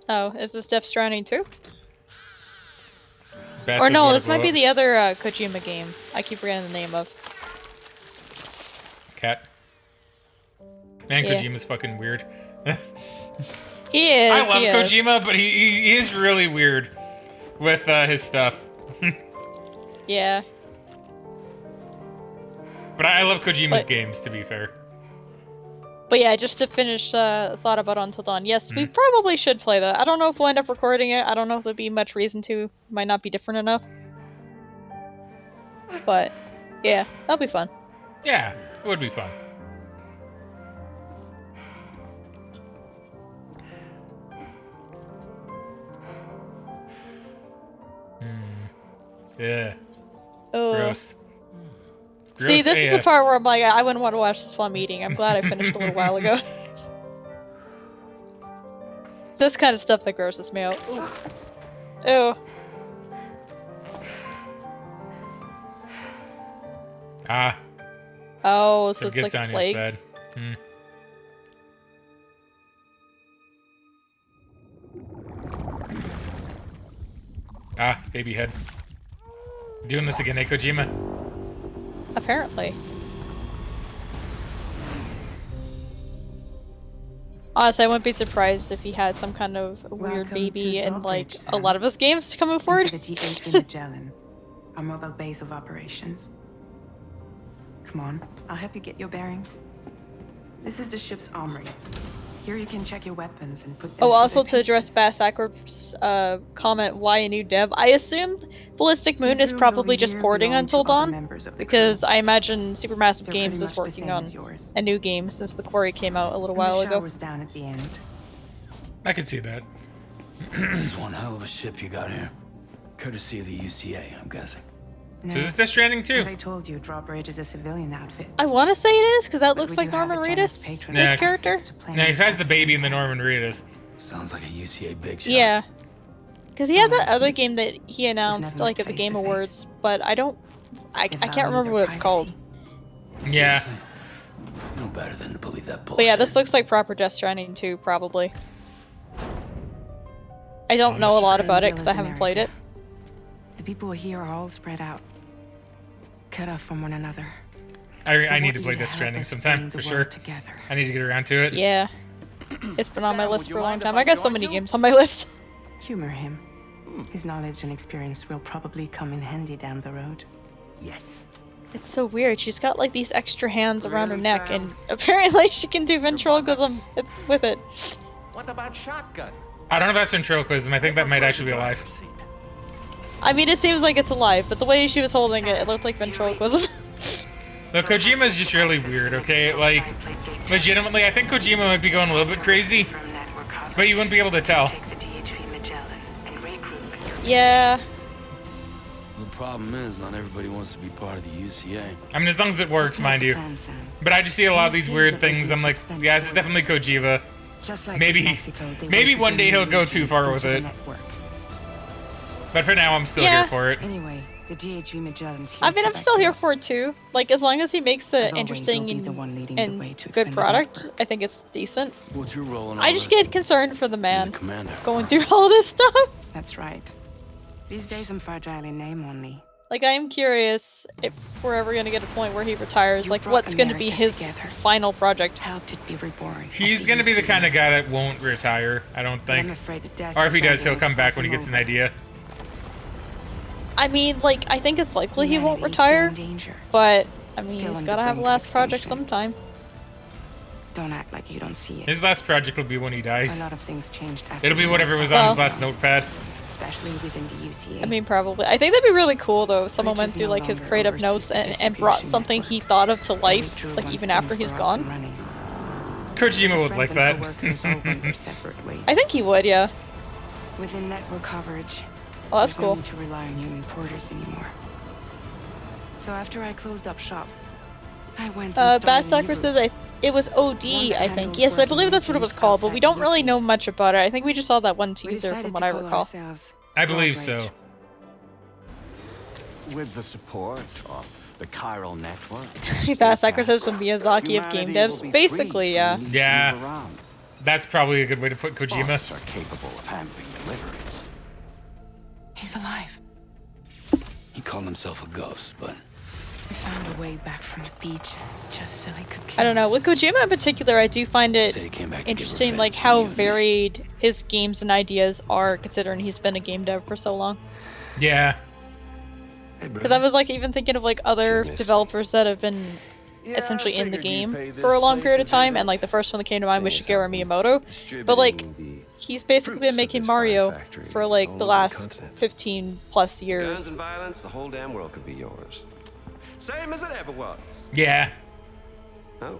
[SPEAKER 2] Oh, is this Death Stranding too?
[SPEAKER 1] Best
[SPEAKER 2] Or
[SPEAKER 1] is
[SPEAKER 2] no,
[SPEAKER 1] what
[SPEAKER 2] this
[SPEAKER 1] it
[SPEAKER 2] might be
[SPEAKER 1] will.
[SPEAKER 2] the other Kojima game. I keep forgetting the name of.
[SPEAKER 1] Cat. Man,
[SPEAKER 2] Yeah.
[SPEAKER 1] Kojima's fucking weird.
[SPEAKER 2] He is.
[SPEAKER 1] I love
[SPEAKER 2] he is.
[SPEAKER 1] Kojima, but he is really weird with his stuff.
[SPEAKER 2] Yeah.
[SPEAKER 1] But I love Kojima's games, to be fair.
[SPEAKER 2] But yeah, just to finish thought about Until Dawn. Yes, we probably should play that. I don't know if we'll end up recording it. I don't know if there'll be much reason to. Might not be different enough. But yeah, that'll be fun.
[SPEAKER 1] Yeah, it would be fun. Yeah.
[SPEAKER 2] Oh.
[SPEAKER 1] Gross.
[SPEAKER 2] See,
[SPEAKER 1] Gross
[SPEAKER 2] this is the
[SPEAKER 1] AF.
[SPEAKER 2] part where I'm like, I wouldn't want to watch this while I'm eating. I'm glad I finished a little while ago. It's this kind of stuff that grosses me out. Ooh. Ew.
[SPEAKER 1] Ah.
[SPEAKER 2] Oh, so
[SPEAKER 1] So
[SPEAKER 2] it's like a
[SPEAKER 1] Gitania's
[SPEAKER 2] plague.
[SPEAKER 1] bad. Hmm. Ah, baby head. Doing this again, eh, Kojima?
[SPEAKER 2] Apparently. Honestly, I wouldn't be surprised if he has some kind of weird
[SPEAKER 14] Welcome
[SPEAKER 2] baby
[SPEAKER 14] to
[SPEAKER 2] in like
[SPEAKER 14] Drawbridge,
[SPEAKER 2] a
[SPEAKER 14] Sam.
[SPEAKER 2] lot of his games coming forward.
[SPEAKER 14] Into the G8 Magellan, our mobile base of operations. Come on, I'll help you get your bearings. This is the ship's armory. Here you can check your weapons and put them
[SPEAKER 2] Oh,
[SPEAKER 14] through
[SPEAKER 2] also
[SPEAKER 14] their
[SPEAKER 2] to address Bass Ackwards' comment, why a new dev? I assumed Ballistic Moon
[SPEAKER 14] These
[SPEAKER 2] is
[SPEAKER 14] rooms
[SPEAKER 2] probably
[SPEAKER 14] over
[SPEAKER 2] just
[SPEAKER 14] here
[SPEAKER 2] porting
[SPEAKER 14] belong to
[SPEAKER 2] Until
[SPEAKER 14] other
[SPEAKER 2] Dawn,
[SPEAKER 14] members of the
[SPEAKER 2] because
[SPEAKER 14] crew.
[SPEAKER 2] I imagine Supermassive
[SPEAKER 14] They're
[SPEAKER 2] Games
[SPEAKER 14] pretty
[SPEAKER 2] is
[SPEAKER 14] much the
[SPEAKER 2] working
[SPEAKER 14] same
[SPEAKER 2] on
[SPEAKER 14] as yours.
[SPEAKER 2] a new game since the Quarry came out a little
[SPEAKER 14] And
[SPEAKER 2] while
[SPEAKER 14] the
[SPEAKER 2] ago.
[SPEAKER 14] shower's down at the end.
[SPEAKER 1] I could see that.
[SPEAKER 15] This is one hell of a ship you got here. Courtesy of the UCA, I'm guessing.
[SPEAKER 14] No.
[SPEAKER 1] So is this Death Stranding too?
[SPEAKER 14] As I told you, Drawbridge is a civilian outfit.
[SPEAKER 2] I want to say it is, because that
[SPEAKER 14] But
[SPEAKER 2] looks
[SPEAKER 14] we
[SPEAKER 2] like
[SPEAKER 14] do have
[SPEAKER 2] Norman
[SPEAKER 14] a generous
[SPEAKER 2] Reedus,
[SPEAKER 14] patron
[SPEAKER 1] Yeah,
[SPEAKER 2] this character.
[SPEAKER 1] Yeah, he has the baby in the Norman Reedus.
[SPEAKER 15] Sounds like a UCA big shot.
[SPEAKER 2] Yeah. Because he has that
[SPEAKER 14] Don't
[SPEAKER 2] other
[SPEAKER 14] ask me.
[SPEAKER 2] game that he announced
[SPEAKER 14] never
[SPEAKER 2] like
[SPEAKER 14] met
[SPEAKER 2] at the Game
[SPEAKER 14] face to
[SPEAKER 2] Awards, but I
[SPEAKER 14] They
[SPEAKER 2] can't
[SPEAKER 14] value
[SPEAKER 2] remember
[SPEAKER 14] their
[SPEAKER 2] what it's called.
[SPEAKER 14] privacy.
[SPEAKER 1] Yeah.
[SPEAKER 15] No better than to believe that bullshit.
[SPEAKER 2] But yeah, this looks like proper Death Stranding 2, probably. I don't know a lot about it because I haven't played it.
[SPEAKER 14] The people here are all spread out, cut off from one another.
[SPEAKER 1] I need
[SPEAKER 14] want
[SPEAKER 1] to
[SPEAKER 14] you
[SPEAKER 1] play
[SPEAKER 14] to
[SPEAKER 1] Death
[SPEAKER 14] help
[SPEAKER 1] Stranding
[SPEAKER 14] us
[SPEAKER 1] sometime,
[SPEAKER 14] bring
[SPEAKER 1] for
[SPEAKER 14] the
[SPEAKER 1] sure.
[SPEAKER 14] world together.
[SPEAKER 1] I need to get around to it.
[SPEAKER 2] Yeah. It's been on my
[SPEAKER 13] Sam,
[SPEAKER 2] list
[SPEAKER 13] would you
[SPEAKER 2] for a long
[SPEAKER 13] mind if
[SPEAKER 2] time.
[SPEAKER 13] I
[SPEAKER 2] I got so
[SPEAKER 13] joined
[SPEAKER 2] many
[SPEAKER 13] you?
[SPEAKER 2] games on my list.
[SPEAKER 14] Humor him. His knowledge and experience will probably come in handy down the road.
[SPEAKER 13] Yes.
[SPEAKER 2] It's so weird. She's got like these extra hands around her
[SPEAKER 13] Really,
[SPEAKER 2] neck,
[SPEAKER 13] Sam?
[SPEAKER 2] and apparently she can do ventriloquism with it.
[SPEAKER 13] What about shotgun?
[SPEAKER 1] I don't know if that's ventriloquism. I think that might actually be alive.
[SPEAKER 2] I mean, it seems like it's alive, but the way she was holding it, it looked like ventriloquism.
[SPEAKER 1] Look, Kojima is just really weird, okay? Like, legitimately, I think Kojima might be going a little bit crazy, but you wouldn't be able to tell.
[SPEAKER 2] Yeah.
[SPEAKER 15] The problem is, not everybody wants to be part of the UCA.
[SPEAKER 1] I mean, as long as it works,
[SPEAKER 14] That's not
[SPEAKER 1] mind
[SPEAKER 14] the
[SPEAKER 1] you.
[SPEAKER 14] plan, Sam.
[SPEAKER 1] But I just see a lot of these
[SPEAKER 14] UCA is
[SPEAKER 1] weird
[SPEAKER 14] a big
[SPEAKER 1] things. I'm
[SPEAKER 14] to
[SPEAKER 1] like,
[SPEAKER 14] expand
[SPEAKER 1] yeah, this is definitely Kojima.
[SPEAKER 14] Just like
[SPEAKER 1] Maybe,
[SPEAKER 14] with Mexico, they
[SPEAKER 1] maybe
[SPEAKER 14] want to
[SPEAKER 1] one day
[SPEAKER 14] bring
[SPEAKER 1] he'll
[SPEAKER 14] new
[SPEAKER 1] go too
[SPEAKER 14] regions
[SPEAKER 1] far
[SPEAKER 14] into
[SPEAKER 1] with
[SPEAKER 14] the
[SPEAKER 1] it.
[SPEAKER 14] network.
[SPEAKER 1] But for now, I'm still
[SPEAKER 2] Yeah.
[SPEAKER 1] here for it.
[SPEAKER 14] Anyway, The DHV Magellan's here
[SPEAKER 2] I mean,
[SPEAKER 14] to
[SPEAKER 2] I'm
[SPEAKER 14] back
[SPEAKER 2] still
[SPEAKER 14] you
[SPEAKER 2] here
[SPEAKER 14] up.
[SPEAKER 2] for it too. Like, as long as he makes
[SPEAKER 14] As
[SPEAKER 2] it
[SPEAKER 14] always,
[SPEAKER 2] interesting
[SPEAKER 14] you'll be the one leading the
[SPEAKER 2] and
[SPEAKER 14] way to
[SPEAKER 2] good
[SPEAKER 14] expanded
[SPEAKER 2] product,
[SPEAKER 14] network.
[SPEAKER 2] I think it's decent.
[SPEAKER 15] What's your role in all
[SPEAKER 2] I just
[SPEAKER 15] this?
[SPEAKER 2] get concerned for the man
[SPEAKER 15] commander.
[SPEAKER 2] going through all this stuff.
[SPEAKER 14] That's right. These days I'm fragile in name only.
[SPEAKER 2] Like, I am curious if we're ever gonna get a point where he retires.
[SPEAKER 14] You
[SPEAKER 2] Like,
[SPEAKER 14] brought
[SPEAKER 2] what's gonna be
[SPEAKER 14] America
[SPEAKER 2] his
[SPEAKER 14] together.
[SPEAKER 2] final project?
[SPEAKER 14] Helped it be reborn.
[SPEAKER 1] He's gonna be the kind of guy that won't retire, I don't
[SPEAKER 14] But I'm
[SPEAKER 1] think.
[SPEAKER 14] afraid that death
[SPEAKER 1] Or if
[SPEAKER 14] is
[SPEAKER 1] he does, he'll
[SPEAKER 14] standing
[SPEAKER 1] come
[SPEAKER 14] us
[SPEAKER 1] back
[SPEAKER 14] far
[SPEAKER 1] when he
[SPEAKER 14] from
[SPEAKER 1] gets an
[SPEAKER 14] over.
[SPEAKER 1] idea.
[SPEAKER 2] I mean, like, I think it's likely he won't
[SPEAKER 14] Humanity is still
[SPEAKER 2] retire,
[SPEAKER 14] in danger.
[SPEAKER 2] but I mean,
[SPEAKER 14] Still
[SPEAKER 2] he's
[SPEAKER 14] on
[SPEAKER 2] gotta
[SPEAKER 14] the
[SPEAKER 2] have a
[SPEAKER 14] brink of
[SPEAKER 2] last project
[SPEAKER 14] extinction.
[SPEAKER 2] sometime.
[SPEAKER 14] Don't act like you don't see it.
[SPEAKER 1] His last project will be when he
[SPEAKER 14] A
[SPEAKER 1] dies.
[SPEAKER 14] lot of things changed after
[SPEAKER 1] It'll be
[SPEAKER 14] we
[SPEAKER 1] whatever
[SPEAKER 14] left
[SPEAKER 1] was on his
[SPEAKER 2] Well-
[SPEAKER 1] last notepad.
[SPEAKER 14] especially within the UCA.
[SPEAKER 2] I mean, probably. I think that'd be really cool though if someone
[SPEAKER 14] Which
[SPEAKER 2] went
[SPEAKER 14] is
[SPEAKER 2] through
[SPEAKER 14] no
[SPEAKER 2] like his
[SPEAKER 14] longer
[SPEAKER 2] creative
[SPEAKER 14] overseas
[SPEAKER 2] notes
[SPEAKER 14] to
[SPEAKER 2] and brought
[SPEAKER 14] distribution
[SPEAKER 2] something
[SPEAKER 14] network.
[SPEAKER 2] he thought of to
[SPEAKER 14] Where
[SPEAKER 2] life,
[SPEAKER 14] we drew
[SPEAKER 2] like
[SPEAKER 14] once
[SPEAKER 2] even after
[SPEAKER 14] things
[SPEAKER 2] he's
[SPEAKER 14] were up and
[SPEAKER 2] gone.
[SPEAKER 14] running.
[SPEAKER 1] Kojima would
[SPEAKER 14] Friends
[SPEAKER 1] like
[SPEAKER 14] and
[SPEAKER 1] that.
[SPEAKER 14] coworkers all went their separate ways.
[SPEAKER 2] I think he would, yeah.
[SPEAKER 14] Within network coverage,
[SPEAKER 2] Oh, that's
[SPEAKER 14] there's no
[SPEAKER 2] cool.
[SPEAKER 14] need to rely on human porters anymore. So after I closed up shop, I went and
[SPEAKER 2] Bad
[SPEAKER 14] started a new
[SPEAKER 2] Sucker
[SPEAKER 14] group.
[SPEAKER 2] says it was OD,
[SPEAKER 14] One that
[SPEAKER 2] I think.
[SPEAKER 14] handles
[SPEAKER 2] Yes, I
[SPEAKER 14] working
[SPEAKER 2] believe that's what it was
[SPEAKER 14] agents
[SPEAKER 2] called, but we
[SPEAKER 14] outside
[SPEAKER 2] don't
[SPEAKER 14] the
[SPEAKER 2] really
[SPEAKER 14] UCA.
[SPEAKER 2] know much about it. I think we just saw that one
[SPEAKER 14] We
[SPEAKER 2] teaser
[SPEAKER 14] decided
[SPEAKER 2] from what
[SPEAKER 14] to
[SPEAKER 2] I
[SPEAKER 14] call
[SPEAKER 2] recall.
[SPEAKER 14] ourselves
[SPEAKER 1] I believe
[SPEAKER 14] Dog
[SPEAKER 1] so.
[SPEAKER 14] Rage.
[SPEAKER 13] With the support of the chiral network.
[SPEAKER 2] Bad Sucker says the Miyazaki of game
[SPEAKER 13] Humanity
[SPEAKER 2] devs.
[SPEAKER 13] will be
[SPEAKER 2] Basically,
[SPEAKER 13] free
[SPEAKER 2] yeah.
[SPEAKER 13] from the need to
[SPEAKER 1] Yeah.
[SPEAKER 13] move around.
[SPEAKER 1] That's probably a good way to put
[SPEAKER 13] Bots
[SPEAKER 1] Kojima.
[SPEAKER 13] are capable of handling deliveries.
[SPEAKER 14] He's alive.
[SPEAKER 15] He called himself a ghost, but
[SPEAKER 14] We found a way back from the beach just so he could kill
[SPEAKER 2] I don't know.
[SPEAKER 14] us.
[SPEAKER 2] With Kojima in particular, I do find it
[SPEAKER 15] said he came back to get
[SPEAKER 2] interesting, like
[SPEAKER 15] revenge on
[SPEAKER 2] how
[SPEAKER 15] you and me.
[SPEAKER 2] varied his games and ideas are, considering he's been a game dev for so long.
[SPEAKER 1] Yeah.
[SPEAKER 2] Because I was like even thinking of like other developers that have been essentially in the game for a long period of time, and like the first one that came to mind was Shigeru Miyamoto. But like he's basically been making Mario for like the last 15 plus
[SPEAKER 16] Guns
[SPEAKER 2] years.
[SPEAKER 16] and violence, the whole damn world could be yours. Same as it ever was.
[SPEAKER 1] Yeah.
[SPEAKER 16] Oh.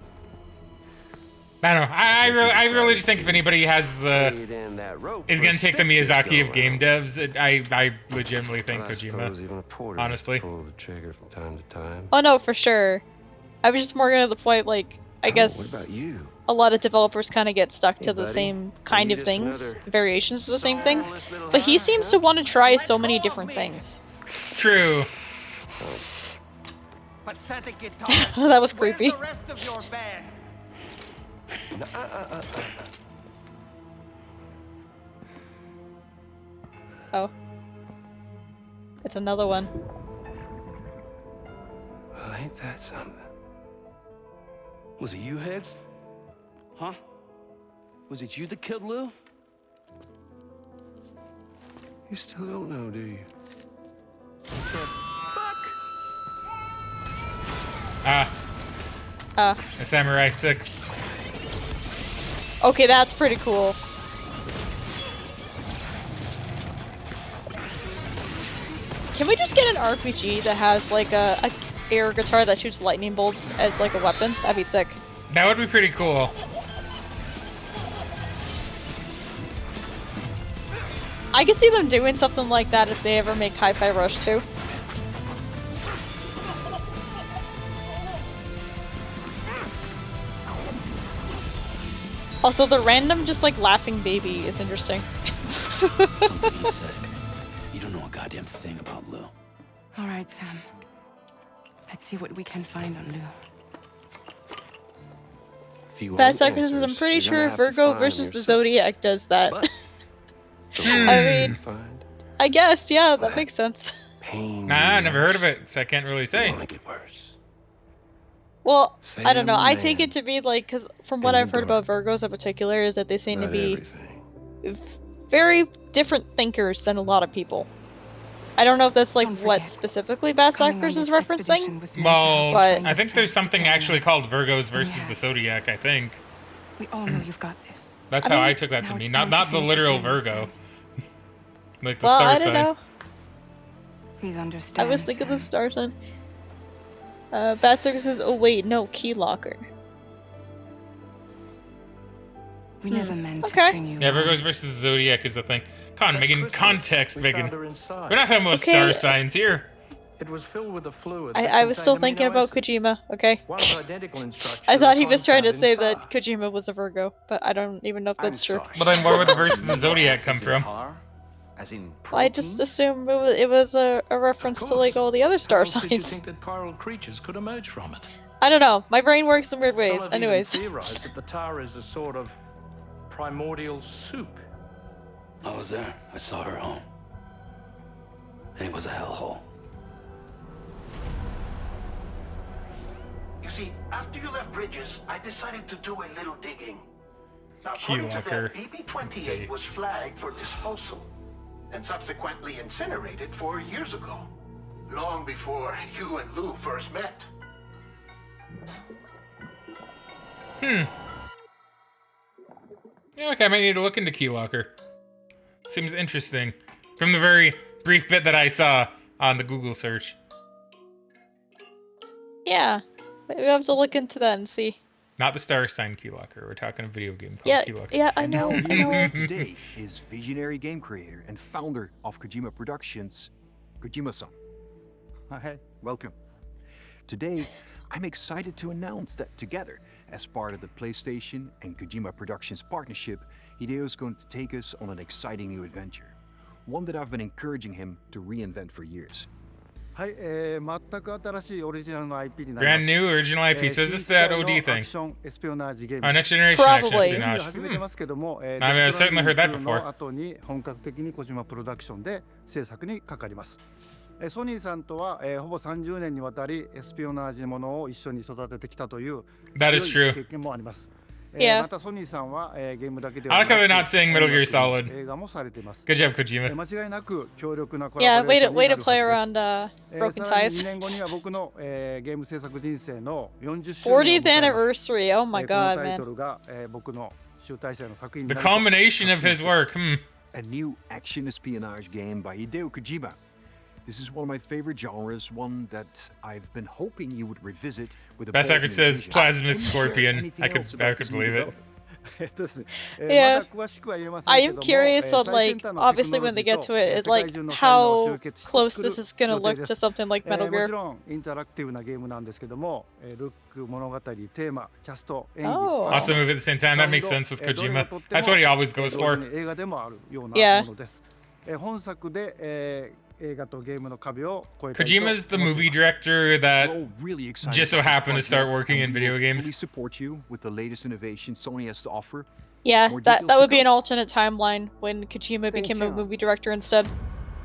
[SPEAKER 1] I don't know. I really just think if anybody has the
[SPEAKER 16] Stayed in that rope
[SPEAKER 1] is
[SPEAKER 16] for
[SPEAKER 1] gonna
[SPEAKER 16] a
[SPEAKER 1] take the
[SPEAKER 16] stick this
[SPEAKER 1] Miyazaki of
[SPEAKER 16] go
[SPEAKER 1] game
[SPEAKER 16] around.
[SPEAKER 1] devs, I legitimately think
[SPEAKER 16] Well, I suppose even a
[SPEAKER 1] Kojima.
[SPEAKER 16] porter
[SPEAKER 1] Honestly.
[SPEAKER 16] pull the trigger from time to time.
[SPEAKER 2] Oh no, for sure. I was just more getting to the point like I
[SPEAKER 16] Oh,
[SPEAKER 2] guess
[SPEAKER 16] what about you?
[SPEAKER 2] a lot of developers kind of get stuck to
[SPEAKER 16] Hey,
[SPEAKER 2] the
[SPEAKER 16] buddy.
[SPEAKER 2] same kind
[SPEAKER 16] You
[SPEAKER 2] of
[SPEAKER 16] just
[SPEAKER 2] things,
[SPEAKER 16] another
[SPEAKER 2] variations of the same things.
[SPEAKER 16] soulless little
[SPEAKER 2] But he
[SPEAKER 16] high,
[SPEAKER 2] seems
[SPEAKER 16] huh?
[SPEAKER 2] to want to try so many different things.
[SPEAKER 1] True.
[SPEAKER 17] Pathetic guitarist.
[SPEAKER 2] That was creepy.
[SPEAKER 17] Where's the rest of your band?
[SPEAKER 2] Oh. It's another one.
[SPEAKER 16] Well, ain't that something?
[SPEAKER 15] was it you, Higgs? Huh? Was it you that killed Lou?
[SPEAKER 16] You still don't know, do you?
[SPEAKER 1] A samurai stick.
[SPEAKER 2] Okay, that's pretty cool. Can we just get an RPG that has like a air guitar that shoots lightning bolts as like a weapon? That'd be sick.
[SPEAKER 1] That would be pretty cool.
[SPEAKER 2] I could see them doing something like that if they ever make Hi-Fi Rush 2. Also, the random just like laughing baby is interesting.
[SPEAKER 15] Something he said. You don't know a goddamn thing about Lou.
[SPEAKER 14] All right, Sam. Let's see what we can find on Lou.
[SPEAKER 16] If you
[SPEAKER 2] Bad
[SPEAKER 16] want
[SPEAKER 2] Sucker says, I'm
[SPEAKER 16] answers,
[SPEAKER 2] pretty
[SPEAKER 16] you're gonna
[SPEAKER 2] sure
[SPEAKER 16] have to
[SPEAKER 2] Virgo
[SPEAKER 16] find 'em
[SPEAKER 2] versus the
[SPEAKER 16] yourself.
[SPEAKER 2] Zodiac does that.
[SPEAKER 16] But the
[SPEAKER 2] I
[SPEAKER 16] more
[SPEAKER 2] mean,
[SPEAKER 16] you find,
[SPEAKER 2] I guess, yeah, that makes sense.
[SPEAKER 16] pain
[SPEAKER 1] Nah, I never heard of it, so I can't really say.
[SPEAKER 16] make it worse.
[SPEAKER 2] Well, I don't know.
[SPEAKER 16] Sam
[SPEAKER 2] I
[SPEAKER 16] the
[SPEAKER 2] take
[SPEAKER 16] man
[SPEAKER 2] it to be like, because from what
[SPEAKER 16] in the
[SPEAKER 2] I've heard about Virgos in particular, is that they seem to
[SPEAKER 16] Not
[SPEAKER 2] be
[SPEAKER 16] everything.
[SPEAKER 2] very different thinkers than a lot of people. I don't know if that's like what specifically Bad Suckers is referencing.
[SPEAKER 1] Well,
[SPEAKER 2] but
[SPEAKER 1] I think there's something actually called Virgos versus the Zodiac, I think.
[SPEAKER 14] We all know you've got this.
[SPEAKER 1] That's
[SPEAKER 2] I
[SPEAKER 1] how
[SPEAKER 2] mean,
[SPEAKER 1] I took that to
[SPEAKER 14] now
[SPEAKER 1] mean.
[SPEAKER 14] it's
[SPEAKER 1] Not
[SPEAKER 14] time to
[SPEAKER 1] not the
[SPEAKER 14] finish the
[SPEAKER 1] literal
[SPEAKER 14] journey,
[SPEAKER 1] Virgo. Like the
[SPEAKER 2] well,
[SPEAKER 1] star
[SPEAKER 2] I don't
[SPEAKER 1] sign.
[SPEAKER 2] know.
[SPEAKER 14] Please
[SPEAKER 2] I
[SPEAKER 14] understand.
[SPEAKER 2] was thinking the star sign. Bad Sucker says, oh wait, no, key locker.
[SPEAKER 14] We never meant to
[SPEAKER 2] Okay.
[SPEAKER 14] string you.
[SPEAKER 1] Yeah,
[SPEAKER 14] along.
[SPEAKER 1] Virgos versus Zodiac is the thing. Con, Megan, context, Megan.
[SPEAKER 18] found her inside.
[SPEAKER 1] We're not talking about
[SPEAKER 2] Okay.
[SPEAKER 1] star signs here.
[SPEAKER 18] It was filled with a fluid.
[SPEAKER 2] I was still thinking about Kojima, okay?
[SPEAKER 18] One's identical in structure.
[SPEAKER 2] I thought he was trying to
[SPEAKER 18] found in
[SPEAKER 2] say
[SPEAKER 18] Prague.
[SPEAKER 2] that Kojima was a Virgo, but I don't even know if that's true.
[SPEAKER 1] Well, then where would the versus the Zodiac come from?
[SPEAKER 15] As in
[SPEAKER 2] I just assumed it was a reference to like all the other
[SPEAKER 18] How
[SPEAKER 2] star
[SPEAKER 18] else did you
[SPEAKER 2] signs.
[SPEAKER 18] think that chiral creatures could emerge from it?
[SPEAKER 2] I don't know. My brain works in weird ways.
[SPEAKER 18] Some have
[SPEAKER 2] Anyways.
[SPEAKER 18] even theorized that the tower is a sort of primordial soup.
[SPEAKER 15] I was there. I saw her home. And it was a hellhole.
[SPEAKER 19] You see, after you left Bridges, I decided to do a little digging. Now,
[SPEAKER 1] Key
[SPEAKER 19] according to
[SPEAKER 1] locker.
[SPEAKER 19] that, BB-28 was flagged for disposal and subsequently incinerated 4 years ago, long before you and Lou first met.
[SPEAKER 1] Yeah, okay, I might need to look into Key Locker. Seems interesting. From the very brief bit that I saw on the Google search.
[SPEAKER 2] Yeah. Maybe we have to look into that and see.
[SPEAKER 1] Not the Star Sign Key Locker. We're talking a video game called Key Locker.
[SPEAKER 2] Yeah, I
[SPEAKER 3] And
[SPEAKER 2] know.
[SPEAKER 3] now
[SPEAKER 2] I
[SPEAKER 3] here
[SPEAKER 2] know.
[SPEAKER 3] today is visionary game creator and founder of Kojima Productions, Kojima-san. Hi, welcome. Today, I'm excited to announce that together, as part of the PlayStation and Kojima Productions partnership, Hideo is going to take us on an exciting new adventure. One that I've been encouraging him to reinvent for years.
[SPEAKER 1] Brand new original IP. So is this that OD thing? Oh, next generation action
[SPEAKER 2] Probably.
[SPEAKER 1] espionage. I mean, I've certainly heard that before.
[SPEAKER 20] ソニーさんとは、ほぼ30年にわたりエスピオナージものを一緒に育ててきたという
[SPEAKER 1] That is
[SPEAKER 20] 強い
[SPEAKER 1] true.
[SPEAKER 20] 経験もあります。
[SPEAKER 2] Yeah.
[SPEAKER 20] またソニーさんは、ゲームだけで
[SPEAKER 1] I
[SPEAKER 20] は
[SPEAKER 1] like how they're
[SPEAKER 20] な
[SPEAKER 1] not
[SPEAKER 20] く
[SPEAKER 1] saying Metal Gear
[SPEAKER 20] 音楽
[SPEAKER 1] Solid.
[SPEAKER 20] 映画もされています。
[SPEAKER 1] Good job, Kojima.
[SPEAKER 20] 間違いなく強力なコラ
[SPEAKER 2] Yeah,
[SPEAKER 20] ボレーション
[SPEAKER 2] way
[SPEAKER 20] にな
[SPEAKER 2] to
[SPEAKER 20] る
[SPEAKER 2] play
[SPEAKER 20] はず
[SPEAKER 2] around
[SPEAKER 20] です。
[SPEAKER 2] broken
[SPEAKER 20] さらに
[SPEAKER 2] ties.
[SPEAKER 20] 2年後には僕の、ゲーム制作人生の40周年を迎
[SPEAKER 2] 40th
[SPEAKER 20] えます。
[SPEAKER 2] anniversary. Oh my
[SPEAKER 20] この
[SPEAKER 2] god,
[SPEAKER 20] タイト
[SPEAKER 2] man.
[SPEAKER 20] ルが、僕の集大成の作品に
[SPEAKER 1] The
[SPEAKER 20] なると
[SPEAKER 1] culmination of his work.
[SPEAKER 3] A new action espionage game by Hideo Kojima. This is one of my favorite genres, one that I've been hoping you would revisit with a
[SPEAKER 1] Best
[SPEAKER 3] bold
[SPEAKER 1] Record
[SPEAKER 3] new
[SPEAKER 1] says
[SPEAKER 3] vision.
[SPEAKER 1] Plasmic
[SPEAKER 3] Can you share
[SPEAKER 1] Scorpion.
[SPEAKER 3] anything
[SPEAKER 1] I could
[SPEAKER 3] else about this new
[SPEAKER 1] believe it.
[SPEAKER 3] development?
[SPEAKER 20] です
[SPEAKER 2] Yeah.
[SPEAKER 20] まだ詳しくは言えません
[SPEAKER 2] I
[SPEAKER 20] け
[SPEAKER 2] am
[SPEAKER 20] ども
[SPEAKER 2] curious on
[SPEAKER 20] 最
[SPEAKER 2] like
[SPEAKER 20] 先端の
[SPEAKER 2] obviously
[SPEAKER 20] テクノ
[SPEAKER 2] when
[SPEAKER 20] ロジ
[SPEAKER 2] they
[SPEAKER 20] ー
[SPEAKER 2] get
[SPEAKER 20] と
[SPEAKER 2] to it, it's
[SPEAKER 20] 世界
[SPEAKER 2] like
[SPEAKER 20] 中の才能を集
[SPEAKER 2] how
[SPEAKER 20] 結して
[SPEAKER 2] close
[SPEAKER 20] 作る
[SPEAKER 2] this is gonna
[SPEAKER 20] 予定
[SPEAKER 2] look
[SPEAKER 20] で
[SPEAKER 2] to
[SPEAKER 20] す
[SPEAKER 2] something like Metal
[SPEAKER 20] もち
[SPEAKER 2] Gear.
[SPEAKER 20] ろんインタラクティブなゲームなんですけどもルック物語テーマキャスト演技
[SPEAKER 2] Oh.
[SPEAKER 20] ファッシ
[SPEAKER 1] Awesome
[SPEAKER 20] ョン
[SPEAKER 1] movie at the same time. That makes
[SPEAKER 20] サウン
[SPEAKER 1] sense with
[SPEAKER 20] ドどれ
[SPEAKER 1] Kojima.
[SPEAKER 20] をとって
[SPEAKER 1] That's what he
[SPEAKER 20] も
[SPEAKER 1] always goes
[SPEAKER 20] 同
[SPEAKER 1] for.
[SPEAKER 20] 時に映画でもあるような
[SPEAKER 2] Yeah.
[SPEAKER 20] ものです本作で映画とゲームの壁を越えたいと
[SPEAKER 1] Kojima's the
[SPEAKER 20] 思ってい
[SPEAKER 1] movie
[SPEAKER 20] ます
[SPEAKER 1] director
[SPEAKER 3] We're
[SPEAKER 1] that
[SPEAKER 3] all really excited
[SPEAKER 1] just so
[SPEAKER 3] about this
[SPEAKER 1] happened to start
[SPEAKER 3] project,
[SPEAKER 1] working
[SPEAKER 3] and
[SPEAKER 1] in
[SPEAKER 3] we will
[SPEAKER 1] video
[SPEAKER 3] fully
[SPEAKER 1] games.
[SPEAKER 3] support you with the latest innovation Sony has to offer.
[SPEAKER 2] Yeah,
[SPEAKER 3] More
[SPEAKER 2] that
[SPEAKER 3] details to
[SPEAKER 2] would be
[SPEAKER 3] come.
[SPEAKER 2] an alternate timeline when Kojima
[SPEAKER 3] Stay
[SPEAKER 2] became a
[SPEAKER 3] tuned.
[SPEAKER 2] movie director instead.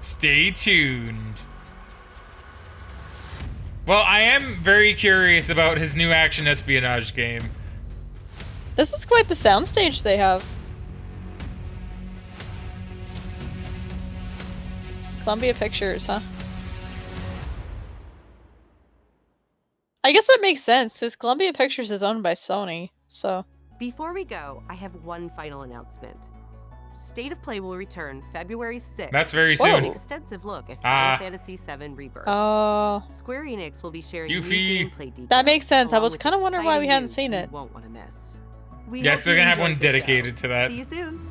[SPEAKER 1] Stay tuned. Well, I am very curious about his new action espionage game.
[SPEAKER 2] This is quite the soundstage they have. Columbia Pictures, huh? I guess that makes sense, because Columbia Pictures is owned by Sony, so...
[SPEAKER 9] Before we go, I have one final announcement. State of Play will return February 6th.
[SPEAKER 1] That's very
[SPEAKER 9] with
[SPEAKER 1] soon.
[SPEAKER 9] An extensive look at
[SPEAKER 1] Ah.
[SPEAKER 9] Final Fantasy VII Rebirth.
[SPEAKER 2] Oh.
[SPEAKER 9] Square Enix will be sharing
[SPEAKER 1] Yuffie.
[SPEAKER 9] new gameplay details.
[SPEAKER 2] That makes sense. I
[SPEAKER 9] along
[SPEAKER 2] was
[SPEAKER 9] with
[SPEAKER 2] kind of wondering why we
[SPEAKER 9] exciting
[SPEAKER 2] hadn't
[SPEAKER 9] news
[SPEAKER 2] seen
[SPEAKER 9] you
[SPEAKER 2] it.
[SPEAKER 9] won't want to miss. We
[SPEAKER 1] Yes,
[SPEAKER 9] hope
[SPEAKER 1] they're
[SPEAKER 9] you
[SPEAKER 1] gonna have
[SPEAKER 9] enjoyed
[SPEAKER 1] one
[SPEAKER 9] the show.
[SPEAKER 1] dedicated to that.
[SPEAKER 9] See you soon.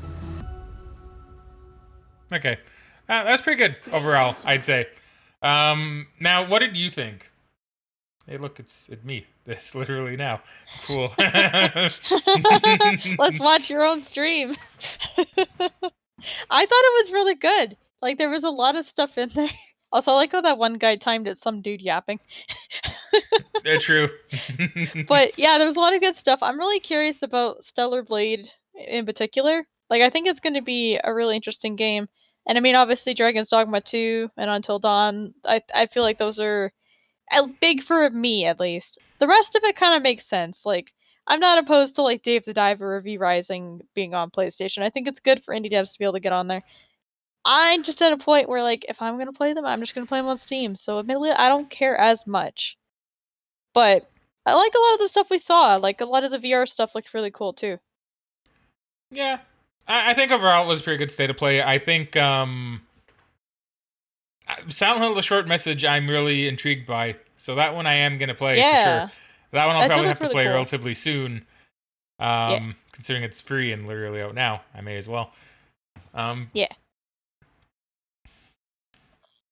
[SPEAKER 1] Okay. That's pretty good overall, I'd say. Now, what did you think? Hey, look, it's me. This literally now. Cool.
[SPEAKER 2] Let's watch your own stream. I thought it was really good. Like, there was a lot of stuff in there. Also, I like how that one guy timed it, some dude yapping.
[SPEAKER 1] True.
[SPEAKER 2] But yeah, there was a lot of good stuff. I'm really curious about Stellar Blade in particular. Like, I think it's going to be a really interesting game. And I mean, obviously, Dragon's Dogma 2 and Until Dawn, I feel like those are big for me, at least. The rest of it kind of makes sense. Like, I'm not opposed to, like, Dave the Diver or V Rising being on PlayStation. I think it's good for indie devs to be able to get on there. I'm just at a point where, like, if I'm going to play them, I'm just going to play them on Steam. So, admittedly, I don't care as much. But I like a lot of the stuff we saw. Like, a lot of the VR stuff looked really cool, too.
[SPEAKER 1] Yeah. I think overall it was a pretty good state of play. I think Silent Hill, the short message, I'm really intrigued by. So that one I am going to play for sure. That one I'll probably have to play relatively soon. Considering it's free and literally out now. I may as well.
[SPEAKER 2] Yeah.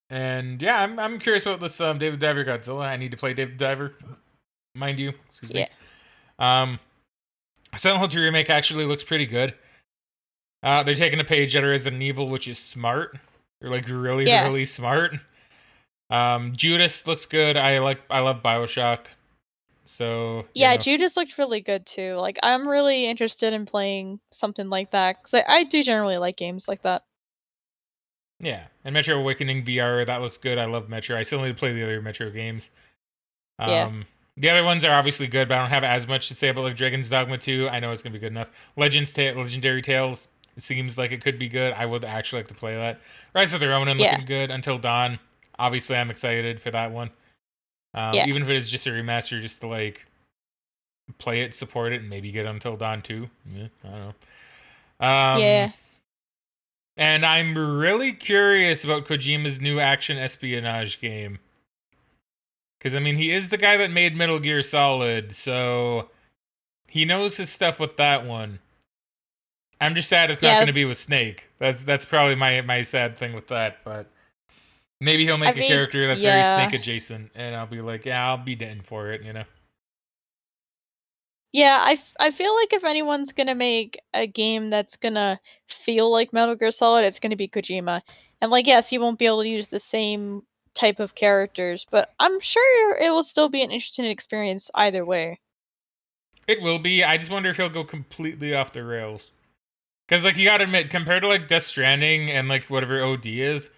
[SPEAKER 1] And yeah, I'm curious about this David Diver Godzilla. I need to play David Diver. Mind you. Excuse me. Silent Hill 2 Remake actually looks pretty good. They're taking a page out of Resident Evil, which is smart. They're like really,
[SPEAKER 2] Yeah.
[SPEAKER 1] really smart. Judas looks good. I love BioShock. So
[SPEAKER 2] Yeah, Judas looked really good too. Like, I'm really interested in playing something like that because I do generally like games like that.
[SPEAKER 1] Yeah, and Metro Awakening VR, that looks good. I love Metro. I still need to play the other Metro games.
[SPEAKER 2] Yeah.
[SPEAKER 1] The other ones are obviously good, but I don't have as much to say about like Dragon's Dogma 2. I know it's gonna be good enough. Legendary Tales, it seems like it could be good. I would actually like to play that. Rise of the Ronin looking good. Until Dawn, obviously I'm excited for that one. Even if it is just a remaster, just to like play it, support it, and maybe get Until Dawn 2. Yeah, I don't know.
[SPEAKER 2] Yeah.
[SPEAKER 1] And I'm really curious about Kojima's new action espionage game. Because, I mean, he is the guy that made Metal Gear Solid, so he knows his stuff with that one. I'm just sad it's not going to be with Snake. That's probably my sad thing with that, but maybe he'll make a character that's very Snake adjacent, and I'll be like, yeah, I'll be in for it, you know?
[SPEAKER 2] Yeah, I feel like if anyone's gonna make a game that's gonna feel like Metal Gear Solid, it's gonna be Kojima. And like, yes, he won't be able to use the same type of characters, but I'm sure it will still be an interesting experience either way.
[SPEAKER 1] It will be. I just wonder if he'll go completely off the rails. Because, like, you gotta admit, compared to, like, Death Stranding and, like, whatever OD is,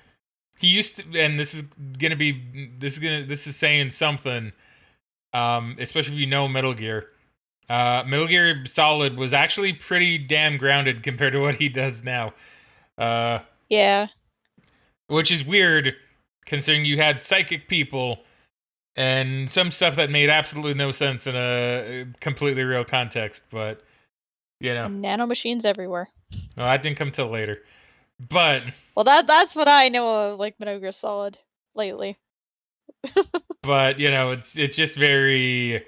[SPEAKER 1] he used to, and this is saying something, especially if you know Metal Gear. Metal Gear Solid was actually pretty damn grounded compared to what he does now.
[SPEAKER 2] Yeah.
[SPEAKER 1] Which is weird, considering you had psychic people and some stuff that made absolutely no sense in a completely real context, but, you know.
[SPEAKER 2] And nanomachines everywhere.
[SPEAKER 1] Well, that didn't come till later. But...
[SPEAKER 2] Well, that's what I know of, like, Metal Gear Solid lately.
[SPEAKER 1] But, you know, it's just very...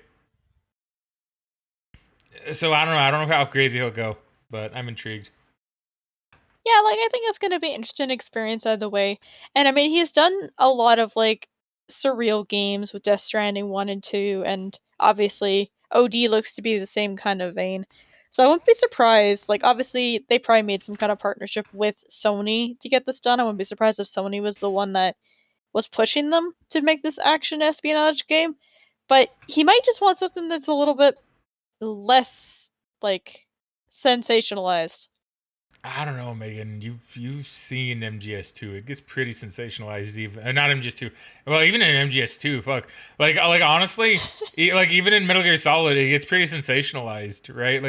[SPEAKER 1] So, I don't know how crazy he'll go, but I'm intrigued.
[SPEAKER 2] Yeah, like, I think it's gonna be an interesting experience either way. And, I mean, he's done a lot of, like, surreal games with Death Stranding 1 and 2, and obviously OD looks to be the same kind of vein. So I wouldn't be surprised, like, obviously, they probably made some kind of partnership with Sony to get this done. I wouldn't be surprised if Sony was the one that was pushing them to make this action espionage game. But he might just want something that's a little bit less, like, sensationalized.
[SPEAKER 1] I don't know, Megan. You've seen MGS2. It gets pretty sensationalized, even not MGS2. Well, even in MGS2, fuck. Like honestly, like even in Metal Gear Solid, it gets pretty sensationalized, right?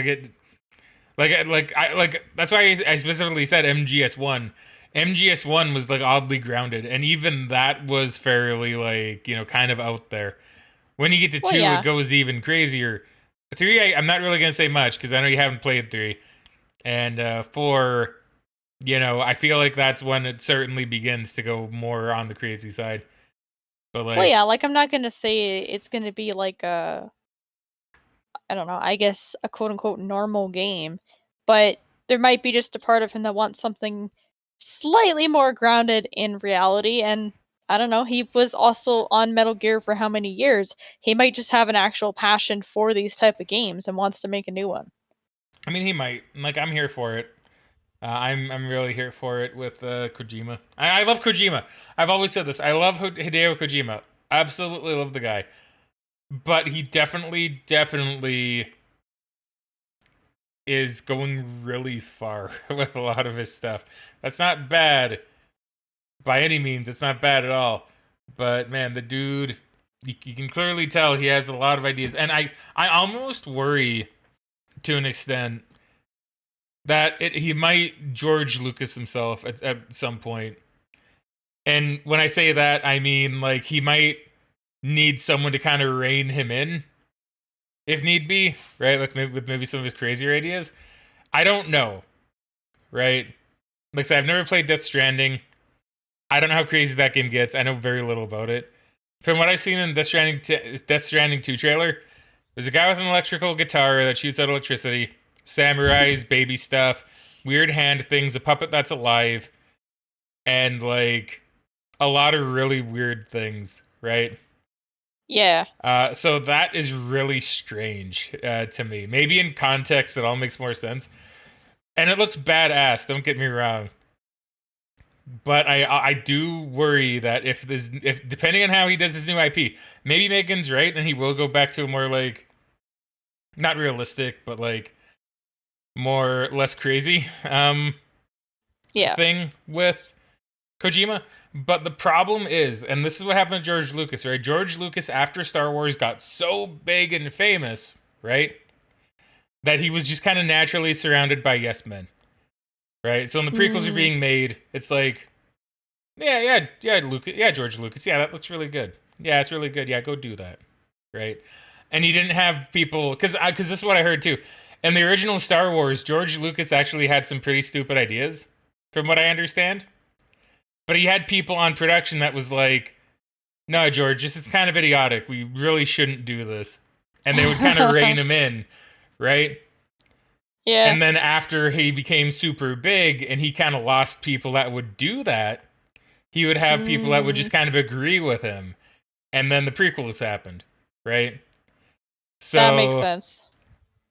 [SPEAKER 1] That's why I specifically said MGS1. MGS1 was like oddly grounded, and even that was fairly like, you know, kind of out there. When you get to 2, it goes even crazier. 3, I'm not really gonna say much because I know you haven't played 3. And 4, you know, I feel like that's when it certainly begins to go more on the crazy side. But like,
[SPEAKER 2] well, yeah, like, I'm not gonna say it's gonna be like a, I don't know, I guess a quote unquote normal game, but there might be just a part of him that wants something slightly more grounded in reality. And I don't know, he was also on Metal Gear for how many years? He might just have an actual passion for these type of games and wants to make a new one.
[SPEAKER 1] I mean, he might. Like, I'm here for it. I'm really here for it with Kojima. I love Kojima. I've always said this. I love Hideo Kojima. Absolutely love the guy. But he definitely is going really far with a lot of his stuff. That's not bad by any means. It's not bad at all. But man, the dude, you can clearly tell he has a lot of ideas. And I almost worry, to an extent, that he might George Lucas himself at some point. And when I say that, I mean, like, he might need someone to kind of rein him in, if need be, right? Like, maybe some of his crazier ideas. I don't know, right? Like I said, I've never played Death Stranding. I don't know how crazy that game gets. I know very little about it. From what I've seen in Death Stranding 2 trailer, there's a guy with an electrical guitar that shoots out electricity, samurais, baby stuff, weird hand things, a puppet that's alive, and like a lot of really weird things, right?
[SPEAKER 2] Yeah.
[SPEAKER 1] So that is really strange to me. Maybe in context it all makes more sense. And it looks badass, don't get me wrong. But I do worry that if depending on how he does his new IP, maybe Megan's right and he will go back to a more like not realistic, but like less crazy thing with Kojima. But the problem is, and this is what happened to George Lucas, right? George Lucas, after Star Wars got so big and famous, right, that he was just kind of naturally surrounded by yes men, right? So when the prequels are being made, it's like, yeah, Lucas, yeah, George Lucas, yeah, that looks really good. Yeah, it's really good. Yeah, go do that, right? And he didn't have people, because this is what I heard too. In the original Star Wars, George Lucas actually had some pretty stupid ideas, from what I understand. But he had people on production that was like, no, George, this is kind of idiotic. We really shouldn't do this. And they would kind of rein him in, right?
[SPEAKER 2] Yeah.
[SPEAKER 1] And then after he became super big and he kind of lost people that would do that, he would have people that would just kind of agree with him. And then the prequels happened, right? So
[SPEAKER 2] that makes sense.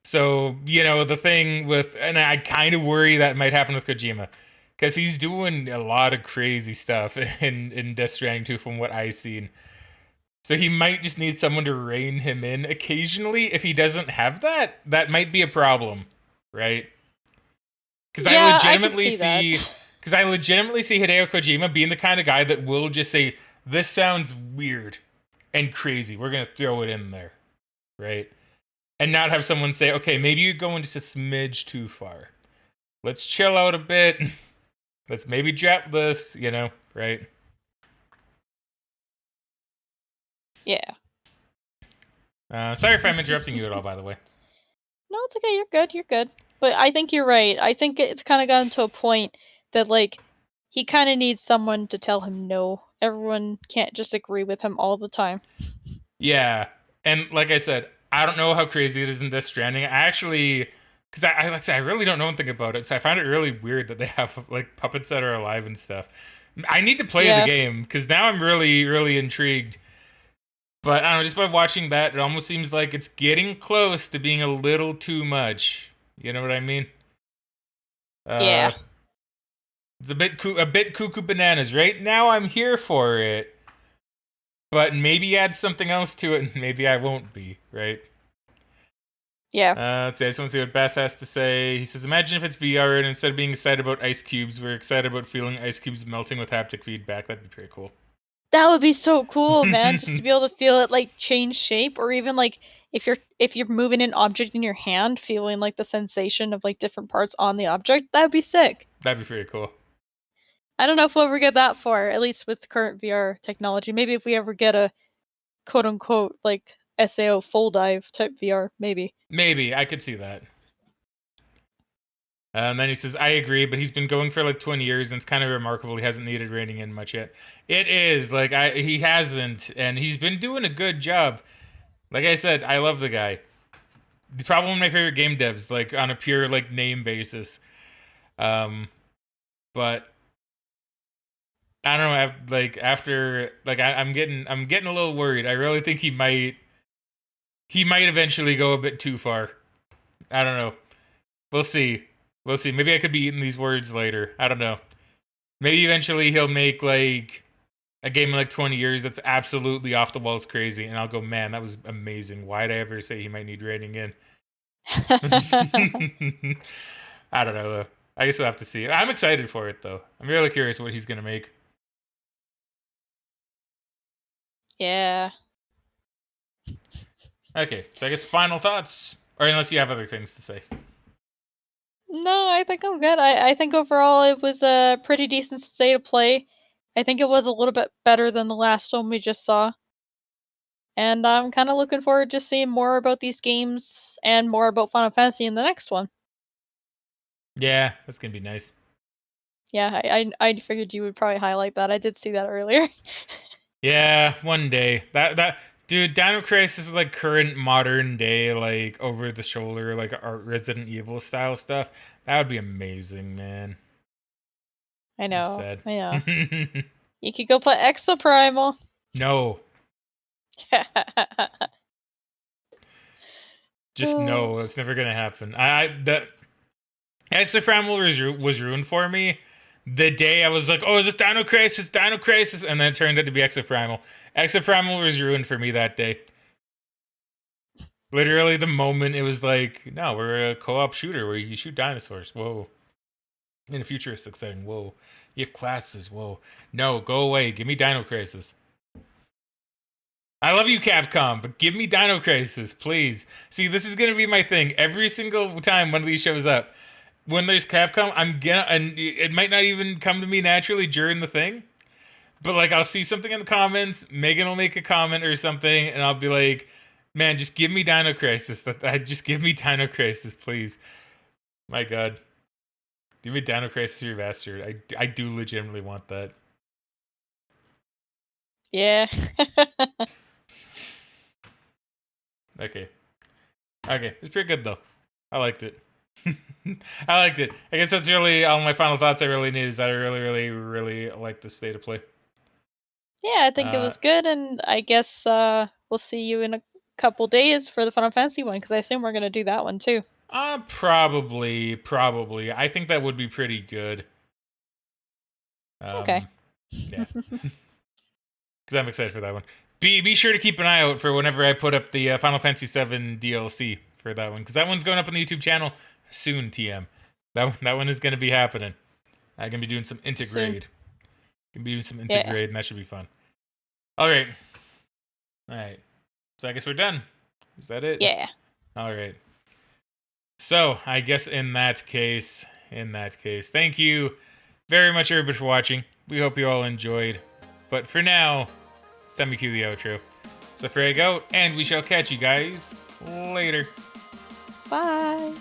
[SPEAKER 1] So, the thing with, and I kind of worry that might happen with Kojima. Because he's doing a lot of crazy stuff in Death Stranding 2 from what I've seen. So he might just need someone to rein him in occasionally. If he doesn't have that, that might be a problem, right? Because I legitimately see Hideo Kojima being the kind of guy that will just say, this sounds weird and crazy. We're going to throw it in there, right? And not have someone say, okay, maybe you're going just a smidge too far. Let's chill out a bit. Let's maybe drop this, right?
[SPEAKER 2] Yeah.
[SPEAKER 1] Sorry if I'm interrupting you at all, by the way.
[SPEAKER 2] No, it's okay. You're good. But I think you're right. I think it's kind of gotten to a point that, like, he kind of needs someone to tell him no. Everyone can't just agree with him all the time.
[SPEAKER 1] Yeah. And like I said, I don't know how crazy it is in Death Stranding. I actually... Because I really don't know anything about it, so I find it really weird that they have like puppets that are alive and stuff. I need to play the game because now I'm really, really intrigued. But I don't know, just by watching that, it almost seems like it's getting close to being a little too much. You know what I mean?
[SPEAKER 2] Yeah.
[SPEAKER 1] It's a bit cuckoo bananas. Right now, I'm here for it, but maybe add something else to it, and maybe I won't be. Right?
[SPEAKER 2] Yeah.
[SPEAKER 1] Let's see, I just want to see what Bass has to say. He says, imagine if it's VR and instead of being excited about ice cubes, we're excited about feeling ice cubes melting with haptic feedback. That'd be pretty cool.
[SPEAKER 2] That would be so cool, man, just to be able to feel it like change shape, or even like if you're moving an object in your hand, feeling like the sensation of like different parts on the object. That'd be sick.
[SPEAKER 1] That'd be pretty cool.
[SPEAKER 2] I don't know if we'll ever get that far, at least with current VR technology. Maybe if we ever get a quote unquote like SAO full dive type VR, maybe.
[SPEAKER 1] Maybe, I could see that. And then he says, I agree, but he's been going for like 20 years, and it's kind of remarkable he hasn't needed reining in much yet. It is, like, he hasn't, and he's been doing a good job. Like I said, I love the guy. Probably one of my favorite game devs, like, on a pure, like, name basis. But I don't know, I'm getting a little worried. I really think he might eventually go a bit too far. I don't know. We'll see. Maybe I could be eating these words later. I don't know. Maybe eventually he'll make like a game in like 20 years that's absolutely off the walls crazy, and I'll go, man, that was amazing. Why'd I ever say he might need reining in? I don't know though. I guess we'll have to see. I'm excited for it though. I'm really curious what he's gonna make.
[SPEAKER 2] Yeah.
[SPEAKER 1] Okay, so I guess final thoughts, or unless you have other things to say.
[SPEAKER 2] No, I think I'm good. I think overall it was a pretty decent state of play. I think it was a little bit better than the last one we just saw. And I'm kind of looking forward to seeing more about these games and more about Final Fantasy in the next one.
[SPEAKER 1] Yeah, that's gonna be nice.
[SPEAKER 2] Yeah, I figured you would probably highlight that. I did see that earlier.
[SPEAKER 1] Yeah, one day. That dude, Dino Crisis is like current modern day, like over the shoulder, like Resident Evil style stuff. That would be amazing, man.
[SPEAKER 2] I know.
[SPEAKER 1] I'm sad.
[SPEAKER 2] I know. You could go play Exoprimal.
[SPEAKER 1] No. Just no, it's never gonna happen. Exaframal was ruined for me the day I was like, oh, is this Dino Crisis? Dino Crisis? And then it turned out to be Exaframal. Exaframal was ruined for me that day. Literally the moment it was like, no, we're a co-op shooter where you shoot dinosaurs. Whoa. In a futuristic setting. Whoa. You have classes. Whoa. No, go away. Give me Dino Crisis. I love you, Capcom, but give me Dino Crisis, please. See, this is going to be my thing. Every single time one of these shows up, when there's Capcom, and it might not even come to me naturally during the thing, but like I'll see something in the comments, Megan will make a comment or something, and I'll be like, man, just give me Dino Crisis. Just give me Dino Crisis, please. My God. Give me Dino Crisis Remastered. I do legitimately want that.
[SPEAKER 2] Yeah.
[SPEAKER 1] Okay. It's pretty good though. I liked it. I liked it. I guess that's really all my final thoughts I really need is that I really like the state of play.
[SPEAKER 2] Yeah, I think it was good, and I guess we'll see you in a couple days for the Final Fantasy one, because I assume we're gonna do that one too.
[SPEAKER 1] Probably. I think that would be pretty good.
[SPEAKER 2] Okay.
[SPEAKER 1] Yeah. Because I'm excited for that one. Be sure to keep an eye out for whenever I put up the Final Fantasy VII DLC for that one, because that one's going up on the YouTube channel soon. TM. That one is going to be happening. I'm gonna be doing some Intergrade. Gonna be doing some Intergrade, and that should be fun. All right. So I guess we're done. Is that it?
[SPEAKER 2] Yeah.
[SPEAKER 1] All right. So I guess in that case, thank you very much everybody for watching. We hope you all enjoyed. But for now, it's time to cue the outro. So Frag out, and we shall catch you guys later.
[SPEAKER 2] Bye.